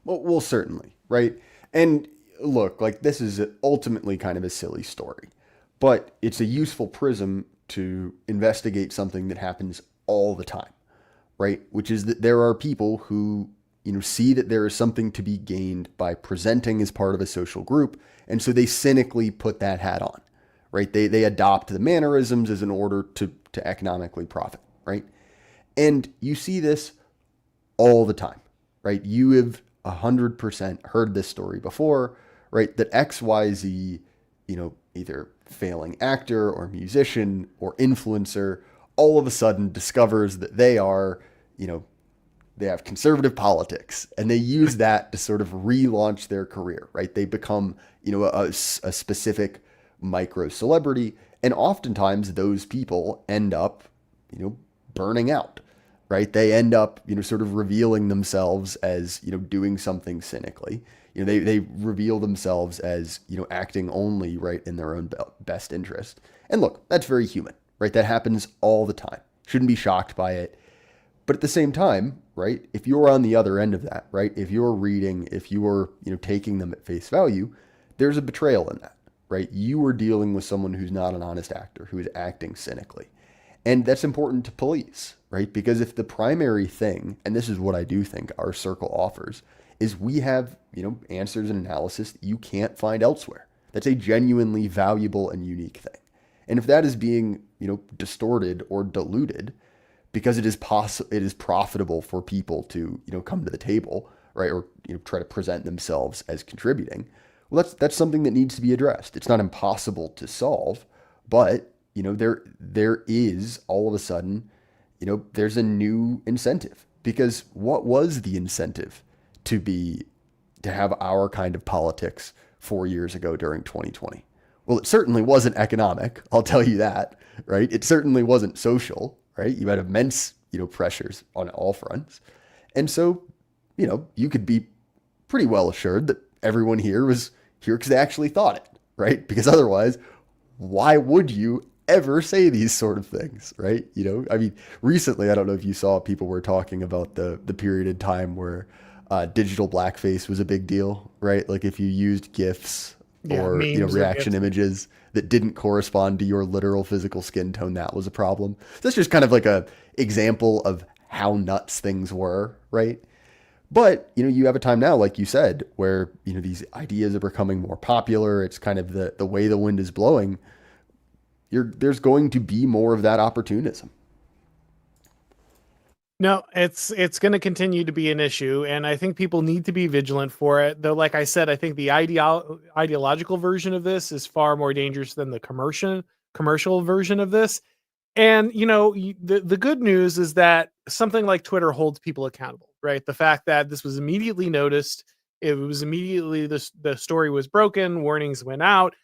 Well, certainly, right? And look, like this is ultimately kind of a silly story, but it's a useful prism to investigate something that happens all the time, right? Which is that there are people who, see that there is something to be gained by presenting as part of a social group, and so they cynically put that hat on, right? They adopt the mannerisms as in order to economically profit, right? And you see this all the time, right? You have 100% heard this story before, right? That XYZ, either failing actor or musician or influencer all of a sudden discovers that they are, they have conservative politics, and they use that to sort of relaunch their career, right? They become, a specific micro celebrity. And oftentimes those people end up, burning out, right? They end up, sort of revealing themselves as, doing something cynically. They reveal themselves as, acting only right in their own best interest. And look, that's very human, right? That happens all the time. Shouldn't be shocked by it. But at the same time, right? If you're on the other end of that, right? If you're reading, if you're, taking them at face value, there's a betrayal in that, right? You are dealing with someone who's not an honest actor, who is acting cynically. And that's important to police, right? Because if the primary thing, and this is what I do think our circle offers, is we have, answers and analysis that you can't find elsewhere. That's a genuinely valuable and unique thing. And if that is being, distorted or diluted because it is profitable for people to, come to the table, right? Or, try to present themselves as contributing. Well, that's something that needs to be addressed. It's not impossible to solve, but there is all of a sudden, there's a new incentive, because what was the incentive to have our kind of politics 4 years ago during 2020? Well, it certainly wasn't economic. I'll tell you that, right? It certainly wasn't social, right? You had immense, pressures on all fronts. And so, you could be pretty well assured that everyone here was here because they actually thought it, right? Because otherwise, why would you ever say these sort of things, right? I mean, recently, I don't know if you saw, people were talking about the period in time where digital blackface was a big deal, right? Like if you used GIFs or, Memes or reaction GIFs. images, that didn't correspond to your literal physical skin tone, that was a problem. That's just kind of like a example of how nuts things were, right? But, you have a time now, like you said, where, these ideas are becoming more popular. It's kind of the way the wind is blowing. There's going to be more of that opportunism. No, it's going to continue to be an issue, and I think people need to be vigilant for it. Though, like I said, I think the ideological version of this is far more dangerous than the commercial version of this. And the good news is that something like Twitter holds people accountable, right? The fact that this was immediately noticed, it was immediately the story was broken, warnings went out.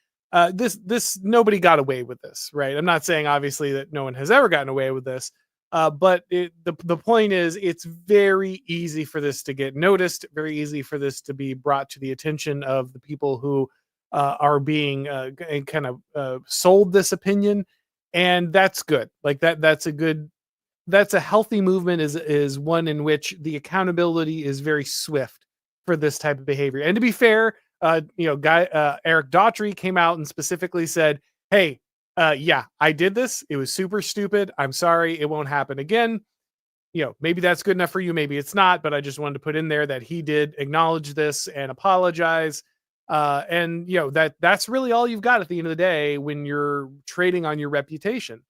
This nobody got away with this, right? I'm not saying obviously that no one has ever gotten away with this, but the point is, it's very easy for this to get noticed, very easy for this to be brought to the attention of the people who are being kind of sold this opinion, and that's good. Like that's a healthy movement. Is one in which the accountability is very swift for this type of behavior. And to be fair, Eric Daughtry came out and specifically said, "Hey, yeah, I did this. It was super stupid. I'm sorry. It won't happen again." Maybe that's good enough for you. Maybe it's not, but I just wanted to put in there that he did acknowledge this and apologize. And that's really all you've got at the end of the day when you're trading on your reputation.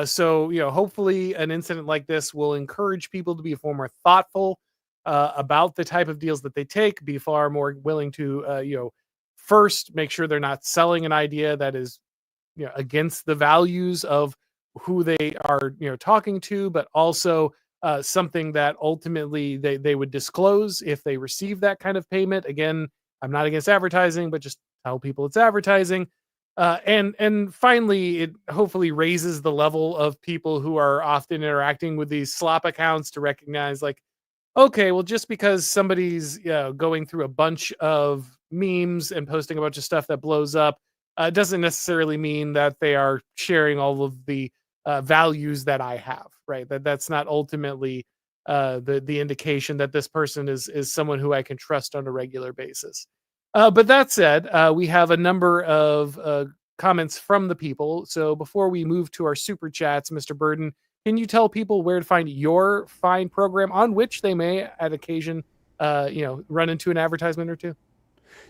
So hopefully an incident like this will encourage people to be far more thoughtful about the type of deals that they take, be far more willing to first make sure they're not selling an idea that is against the values of who they are talking to, but also something that ultimately they would disclose if they receive that kind of payment. Again, I'm not against advertising, but just tell people it's advertising. And finally, it hopefully raises the level of people who are often interacting with these slop accounts to recognize, like, okay, well, just because somebody's going through a bunch of memes and posting a bunch of stuff that blows up doesn't necessarily mean that they are sharing all of the values that I have, right? That's not ultimately the indication that this person is someone who I can trust on a regular basis. But that said, we have a number of comments from the people. So before we move to our super chats, Mr. Burden, can you tell people where to find your fine program on which they may, at occasion, run into an advertisement or two?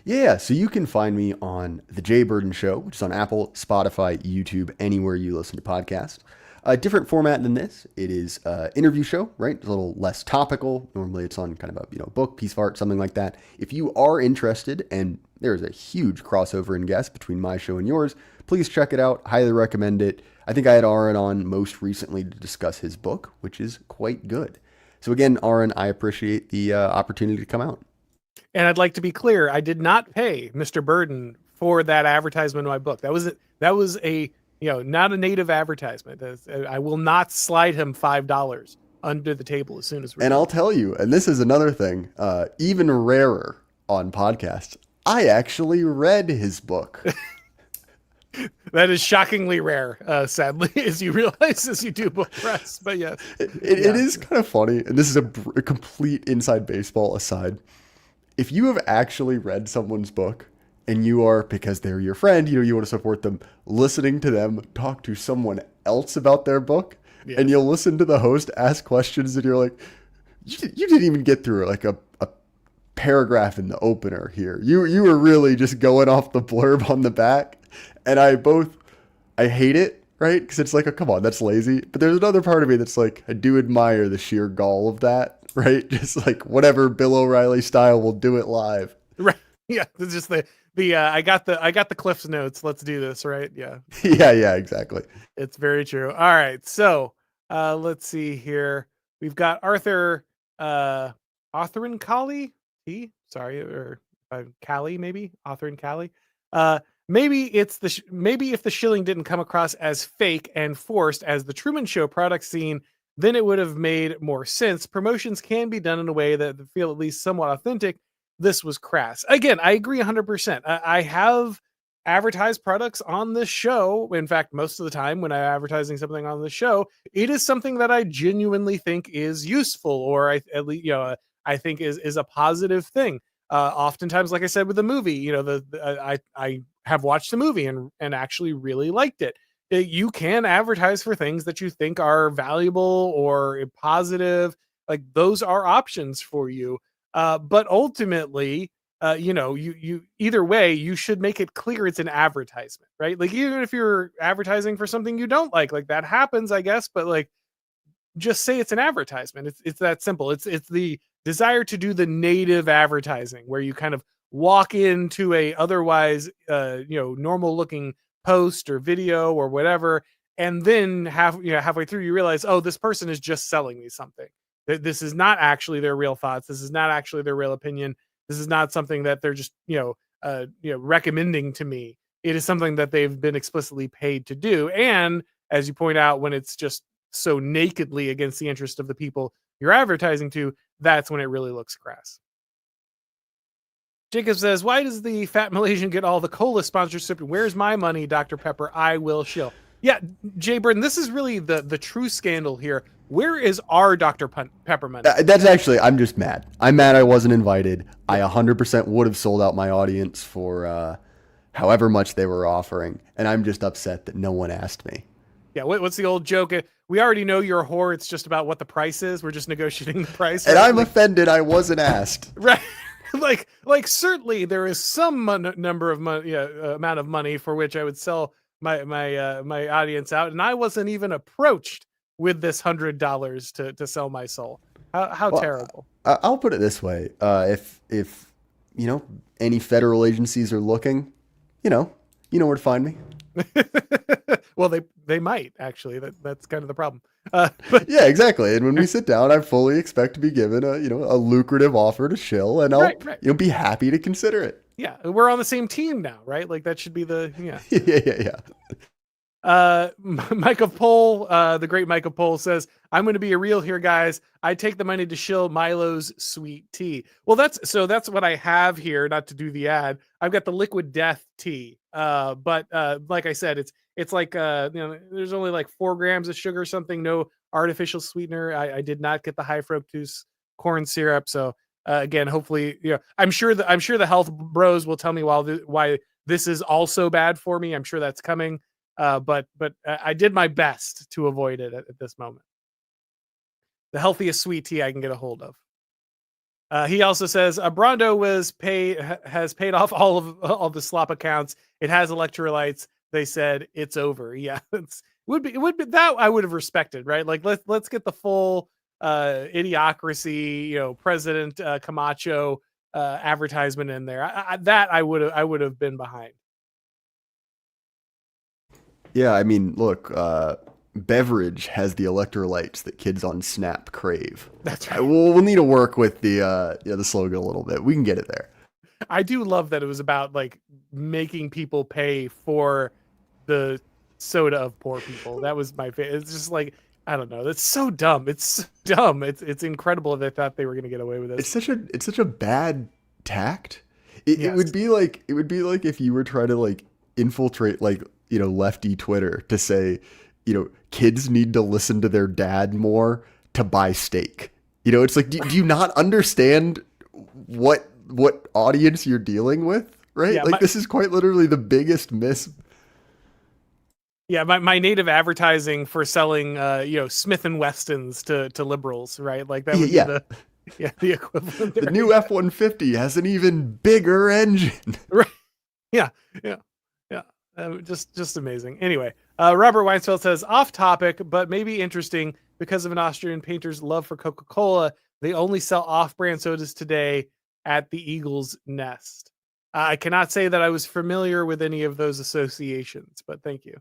Yeah, so you can find me on The Jay Burden Show, which is on Apple, Spotify, YouTube, anywhere you listen to podcasts. A different format than this. It is an interview show, right? It's a little less topical. Normally it's on kind of a book, piece of art, something like that. If you are interested, and there's a huge crossover in guests between my show and yours, please check it out. Highly recommend it. I think I had Auron on most recently to discuss his book, which is quite good. So again, Auron, I appreciate the opportunity to come out. And I'd like to be clear, I did not pay Mr. Burden for that advertisement in my book. That was a not a native advertisement. I will not slide him $5 under the table as soon as we're And done. I'll tell you, and this is another thing, even rarer on podcasts, I actually read his book. That is shockingly rare, sadly, as you realize as you do book press. But yes, It is kind of funny, and this is a complete inside baseball aside. If you have actually read someone's book and you are, because they're your friend, you want to support them, listening to them talk to someone else about their book, yes. And you'll listen to the host ask questions and you're like, you didn't even get through like a paragraph in the opener here. You were really just going off the blurb on the back. And I hate it, right? Because it's like, oh, come on, that's lazy. But there's another part of me that's like, I do admire the sheer gall of that, right? Just like whatever Bill O'Reilly style, will do it live. Right. Yeah. It's just the I got the Cliff's notes. Let's do this, right? Yeah. Yeah, exactly. It's very true. All right. So let's see here. We've got Arthur and Callie. Sorry, or Callie, maybe Arthur and Callie. Maybe maybe if the shilling didn't come across as fake and forced as the Truman Show product scene, then it would have made more sense. Promotions can be done in a way that feel at least somewhat authentic. This was crass. Again, I agree 100%. I have advertised products on this show. In fact, most of the time when I'm advertising something on the show, it is something that I genuinely think is useful, or I think is a positive thing. Oftentimes, like I said with the movie, I have watched the movie and actually really liked it. You can advertise for things that you think are valuable or positive. Like those are options for you. But ultimately, you either way, you should make it clear it's an advertisement, right? Like even if you're advertising for something you don't like that happens, I guess. But like, just say it's an advertisement. It's that simple. It's the desire to do the native advertising where you kind of walk into a otherwise normal looking post or video or whatever, and then halfway through you realize, oh, this person is just selling me something. This is not actually their real thoughts. This is not actually their real opinion. This is not something that they're just recommending to me. It is something that they've been explicitly paid to do. And as you point out, when it's just so nakedly against the interest of the people you're advertising to, that's when it really looks crass. Jacob says, why does the fat Malaysian get all the cola sponsorship? Where's my money, Dr. Pepper? I will shill. Yeah, Jay Burton, this is really the true scandal here. Where is our Dr. Pepper money? That's actually, I'm just mad. I'm mad I wasn't invited. I 100% would have sold out my audience for however much they were offering. And I'm just upset that no one asked me. Yeah, what's the old joke? We already know you're a whore. It's just about what the price is. We're just negotiating the price. And I'm offended I wasn't asked. Right. like certainly there is some number of money, amount of money for which I would sell my audience out, and I wasn't even approached with this $100 to sell my soul. How terrible. I'll put it this way: if any federal agencies are looking, you know where to find me. Well, they might actually. That's kind of the problem. But yeah, exactly. And when we sit down, I fully expect to be given a lucrative offer to shill, and I'll be happy to consider it. Yeah, we're on the same team now, right? Like that should be the yeah. Micah Pohl, the great Micah Pohl says, I'm going to be a real here, guys. I take the money to shill Milo's sweet tea. Well, that's what I have here. Not to do the ad. I've got the liquid death tea. But like I said, it's like, there's only like 4 grams of sugar or something. No artificial sweetener. I did not get the high fructose corn syrup. So again, hopefully, I'm sure the health bros will tell me why this is also bad for me. I'm sure that's coming. But I did my best to avoid it at this moment. The healthiest sweet tea I can get a hold of. He also says Brando has paid off all the slop accounts. It has electrolytes. They said it's over. Yeah, it would be that I would have respected, right? Like let's get the full idiocracy, President Camacho advertisement in there. I would have been behind. Yeah, I mean, look, beverage has the electrolytes that kids on Snap crave. That's right. We'll need to work with the slogan a little bit. We can get it there. I do love that it was about like making people pay for the soda of poor people. That was my favorite. It's just like, I don't know. That's so dumb. It's dumb. It's incredible that they thought they were going to get away with it. It's such a bad tact. It would be like if you were trying to like infiltrate like lefty Twitter to say, kids need to listen to their dad more to buy steak. It's like, do you not understand what audience you're dealing with, right? Yeah, this is quite literally the biggest miss. Yeah, my native advertising for selling, Smith and Wessons to liberals, right? Like that would be the equivalent. The new F-150 has an even bigger engine. Right. Yeah. Just amazing. Anyway, Robert Weinsfeld says, off topic, but maybe interesting because of an Austrian painter's love for Coca-Cola. They only sell off-brand sodas today at the Eagle's Nest. I cannot say that I was familiar with any of those associations, but thank you.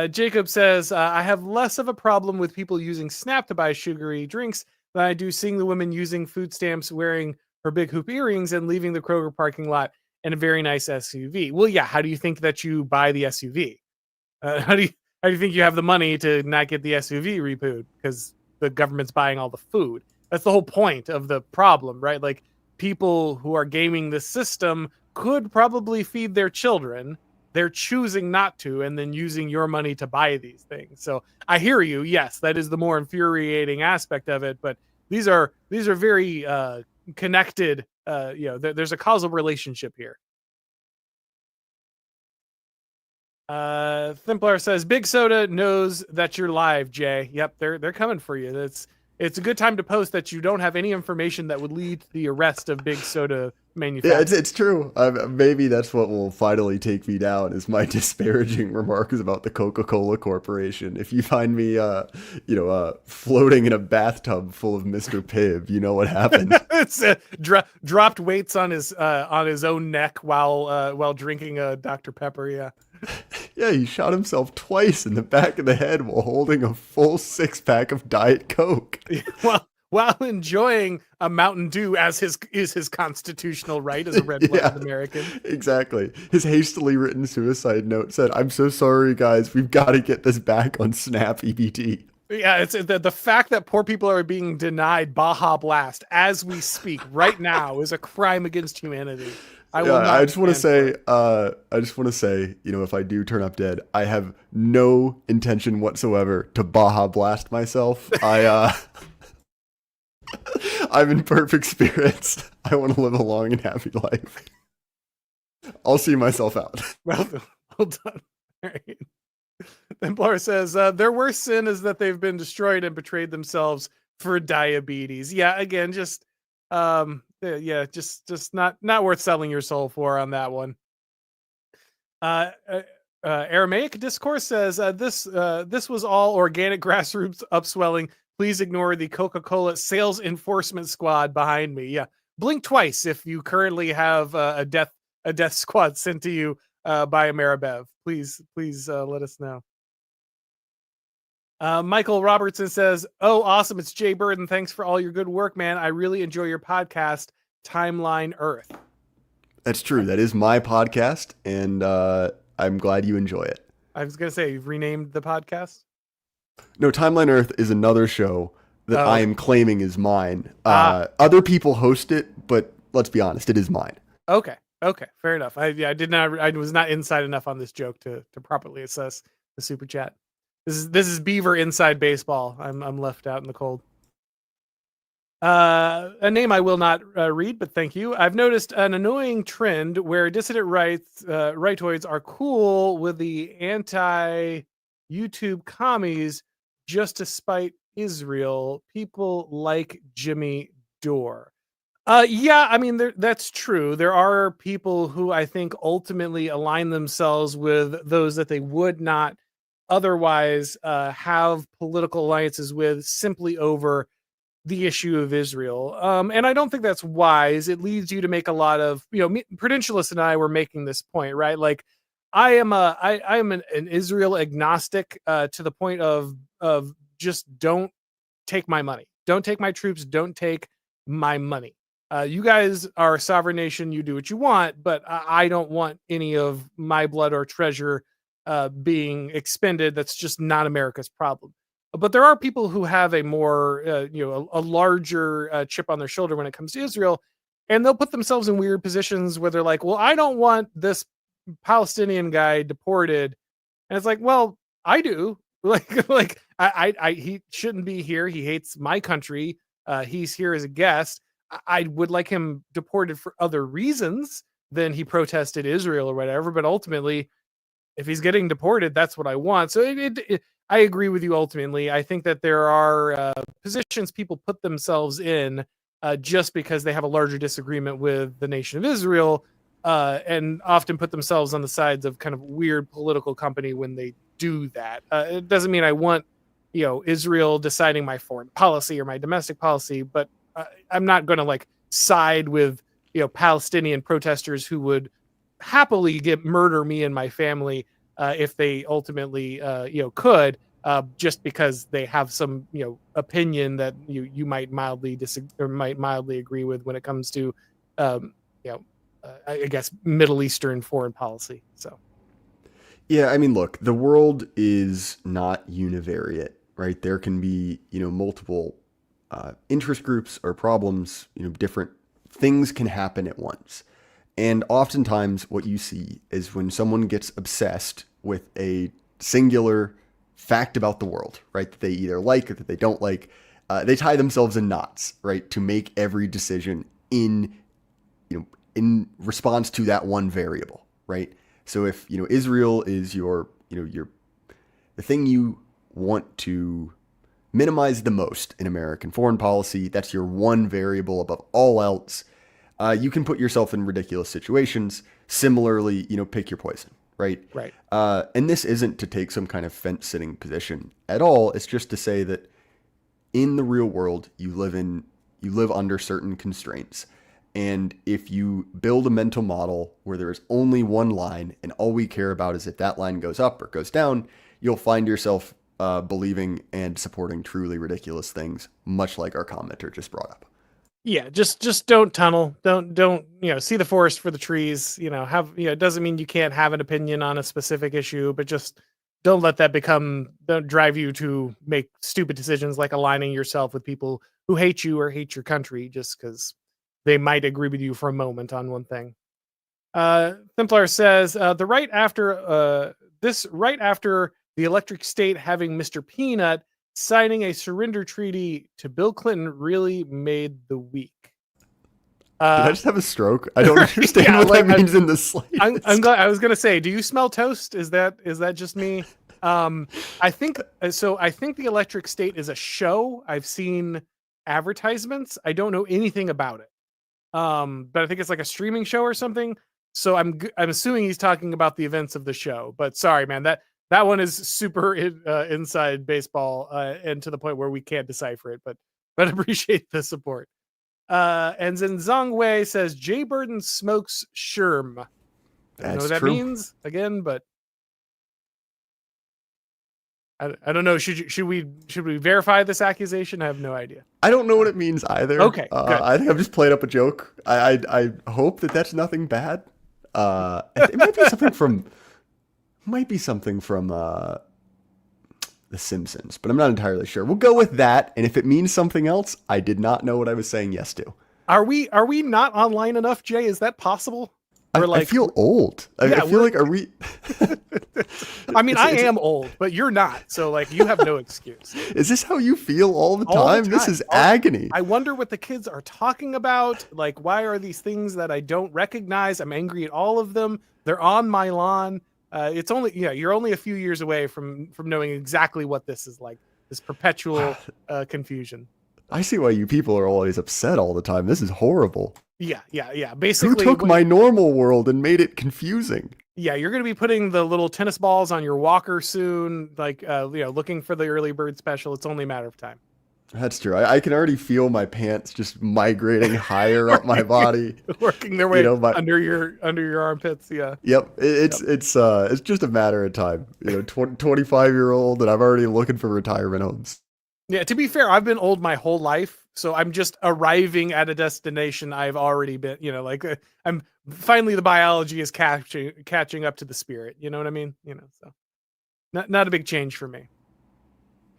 Jacob says, I have less of a problem with people using Snap to buy sugary drinks than I do seeing the women using food stamps, wearing her big hoop earrings, and leaving the Kroger parking lot in a very nice SUV. Well, yeah. How do you think that you buy the SUV? How do you think you have the money to not get the SUV repoed? Because the government's buying all the food. That's the whole point of the problem, right? Like people who are gaming the system could probably feed their children. They're choosing not to, and then using your money to buy these things. So I hear you. Yes, that is the more infuriating aspect of it. But these are very connected. There's a causal relationship here. Thimplar says Big Soda knows that you're live, Jay. Yep, they're coming for you. It's a good time to post that you don't have any information that would lead to the arrest of Big Soda Yeah, manufacturers. it's true. Maybe that's what will finally take me down is my disparaging remarks about the Coca-Cola Corporation. If you find me, floating in a bathtub full of Mr. Pibb, you know what happened. It's dropped weights on his own neck while drinking a Dr Pepper. Yeah. Yeah, he shot himself twice in the back of the head while holding a full 6-pack of Diet Coke. While enjoying a Mountain Dew as his constitutional right as a red-blooded American. Exactly. His hastily written suicide note said, "I'm so sorry, guys. We've got to get this back on Snap EBT." Yeah, it's the fact that poor people are being denied Baja Blast as we speak right now is a crime against humanity. I just want to say, if I do turn up dead, I have no intention whatsoever to Baja Blast myself. I'm in perfect spirits. I want to live a long and happy life. I'll see myself out. Well done. All right. Templar says their worst sin is that they've been destroyed and betrayed themselves for diabetes. Yeah, again, just not worth selling your soul for on that one. Aramaic Discourse says this was all organic grassroots upswelling. Please ignore the Coca-Cola sales enforcement squad behind me. Yeah, blink twice if you currently have a death squad sent to you by Ameribev. Please let us know. Michael Robertson says, "Oh, awesome! It's Jay Burden. Thanks for all your good work, man. I really enjoy your podcast, Timeline Earth." That's true. That is my podcast, and I'm glad you enjoy it. I was gonna say, you've renamed the podcast. No, Timeline Earth is another show that I am claiming is mine. Other people host it, but let's be honest, it is mine. Okay, fair enough. I was not inside enough on this joke to properly assess the super chat. This is Beaver inside baseball. I'm left out in the cold. A name I will not read, but thank you. I've noticed an annoying trend where dissident rightoids are cool with the anti-YouTube commies just to spite Israel. People like Jimmy Dore. Yeah, I mean, that's true. There are people who I think ultimately align themselves with those that they would not otherwise have political alliances with simply over the issue of Israel. And I don't think that's wise. It leads you to make a lot of, Prudentialist and I were making this point, right? Like I am an Israel agnostic to the point of just don't take my money. Don't take my troops. Don't take my money. You guys are a sovereign nation. You do what you want, but I don't want any of my blood or treasure being expended. That's just not America's problem. But there are people who have a more, a larger chip on their shoulder when it comes to Israel, and they'll put themselves in weird positions where they're like, "Well, I don't want this Palestinian guy deported," and it's like, "Well, I do. He shouldn't be here. He hates my country. He's here as a guest. I would like him deported for other reasons than he protested Israel or whatever. But ultimately, if he's getting deported, that's what I want." So I agree with you ultimately. I think that there are positions people put themselves in just because they have a larger disagreement with the nation of Israel and often put themselves on the sides of kind of weird political company when they do that. It doesn't mean I want, Israel deciding my foreign policy or my domestic policy, but I'm not going to side with, Palestinian protesters who would happily murder me and my family if they ultimately, could, just because they have some, opinion that you might mildly disagree or might mildly agree with when it comes to, I guess, Middle Eastern foreign policy. So, yeah, I mean, look, the world is not univariate, right? There can be, multiple interest groups or problems, different things can happen at once. And oftentimes what you see is when someone gets obsessed with a singular fact about the world, right, that they either like or that they don't like, they tie themselves in knots, right, to make every decision in response to that one variable, right? So if, Israel is your the thing you want to minimize the most in American foreign policy, that's your one variable above all else, you can put yourself in ridiculous situations. Similarly, pick your poison, right? Right. And this isn't to take some kind of fence sitting position at all. It's just to say that in the real world, you live under certain constraints. And if you build a mental model where there is only one line and all we care about is if that line goes up or goes down, you'll find yourself believing and supporting truly ridiculous things, much like our commenter just brought up. Yeah, just don't tunnel. Don't see the forest for the trees. It doesn't mean you can't have an opinion on a specific issue, but just don't let that don't drive you to make stupid decisions like aligning yourself with people who hate you or hate your country just because they might agree with you for a moment on one thing. Templar says right after the electric state having Mr. Peanut signing a surrender treaty to Bill Clinton really made the week. Did I just have a stroke? I don't understand what that means in the slightest. I'm glad. I was gonna say, do you smell toast? Is that just me? I think so. I think the Electric State is a show. I've seen advertisements. I don't know anything about it. But I think it's like a streaming show or something. So I'm assuming he's talking about the events of the show. But sorry, man, that one is super inside baseball, and to the point where we can't decipher it. But appreciate the support. And then Zhang Wei says Jay Burden smokes Sherm. I don't know what that means again, but I don't know. Should we verify this accusation? I have no idea. I don't know what it means either. Okay, I think I've just played up a joke. I hope that that's nothing bad. It might be something from The Simpsons, but I'm not entirely sure. We'll go with that, and if it means something else, I did not know what I was saying yes to. Are we not online enough, Jay? Is that possible? I feel old. I feel like, are we? I mean, I am old, but you're not. So, you have no excuse. Is this how you feel all the time? This is agony. I wonder what the kids are talking about. Why are these things that I don't recognize? I'm angry at all of them. They're on my lawn. It's only, you're only a few years away from knowing exactly what this is like. This perpetual confusion. I see why you people are always upset all the time. This is horrible. Yeah. Basically, who took my normal world and made it confusing? Yeah, you're going to be putting the little tennis balls on your walker soon, looking for the early bird special. It's only a matter of time. That's true. I can already feel my pants just migrating higher up my body, working their way under your armpits. Yeah. Yep. It's just a matter of time. 25-year-old, and I'm already looking for retirement homes. Yeah. To be fair, I've been old my whole life. So I'm just arriving at a destination I've already been, I'm finally, the biology is catching up to the spirit. You know what I mean? So not a big change for me.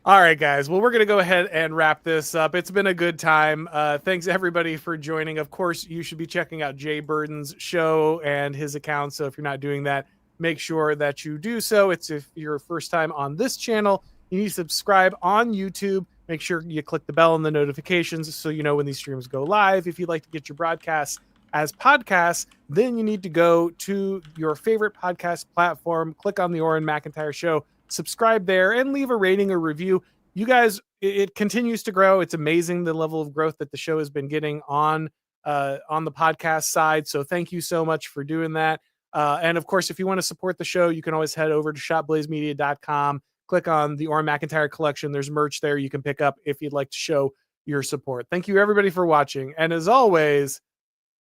All right, guys. Well, we're going to go ahead and wrap this up. It's been a good time. Thanks everybody for joining. Of course, you should be checking out Jay Burden's show and his account. So if you're not doing that, make sure that you do so. If you're first time on this channel, you need to subscribe on YouTube. Make sure you click the bell and the notifications so you know when these streams go live. If you'd like to get your broadcasts as podcasts, then you need to go to your favorite podcast platform, click on the Auron MacIntyre Show, subscribe there, and leave a rating or review. You guys, it continues to grow. It's amazing the level of growth that the show has been getting on the podcast side. So thank you so much for doing that. And of course, if you want to support the show, you can always head over to shopblazemedia.com. Click on the Auron MacIntyre collection. There's merch there you can pick up if you'd like to show your support. Thank you, everybody, for watching. And as always,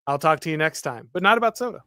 I'll talk to you next time, but not about soda.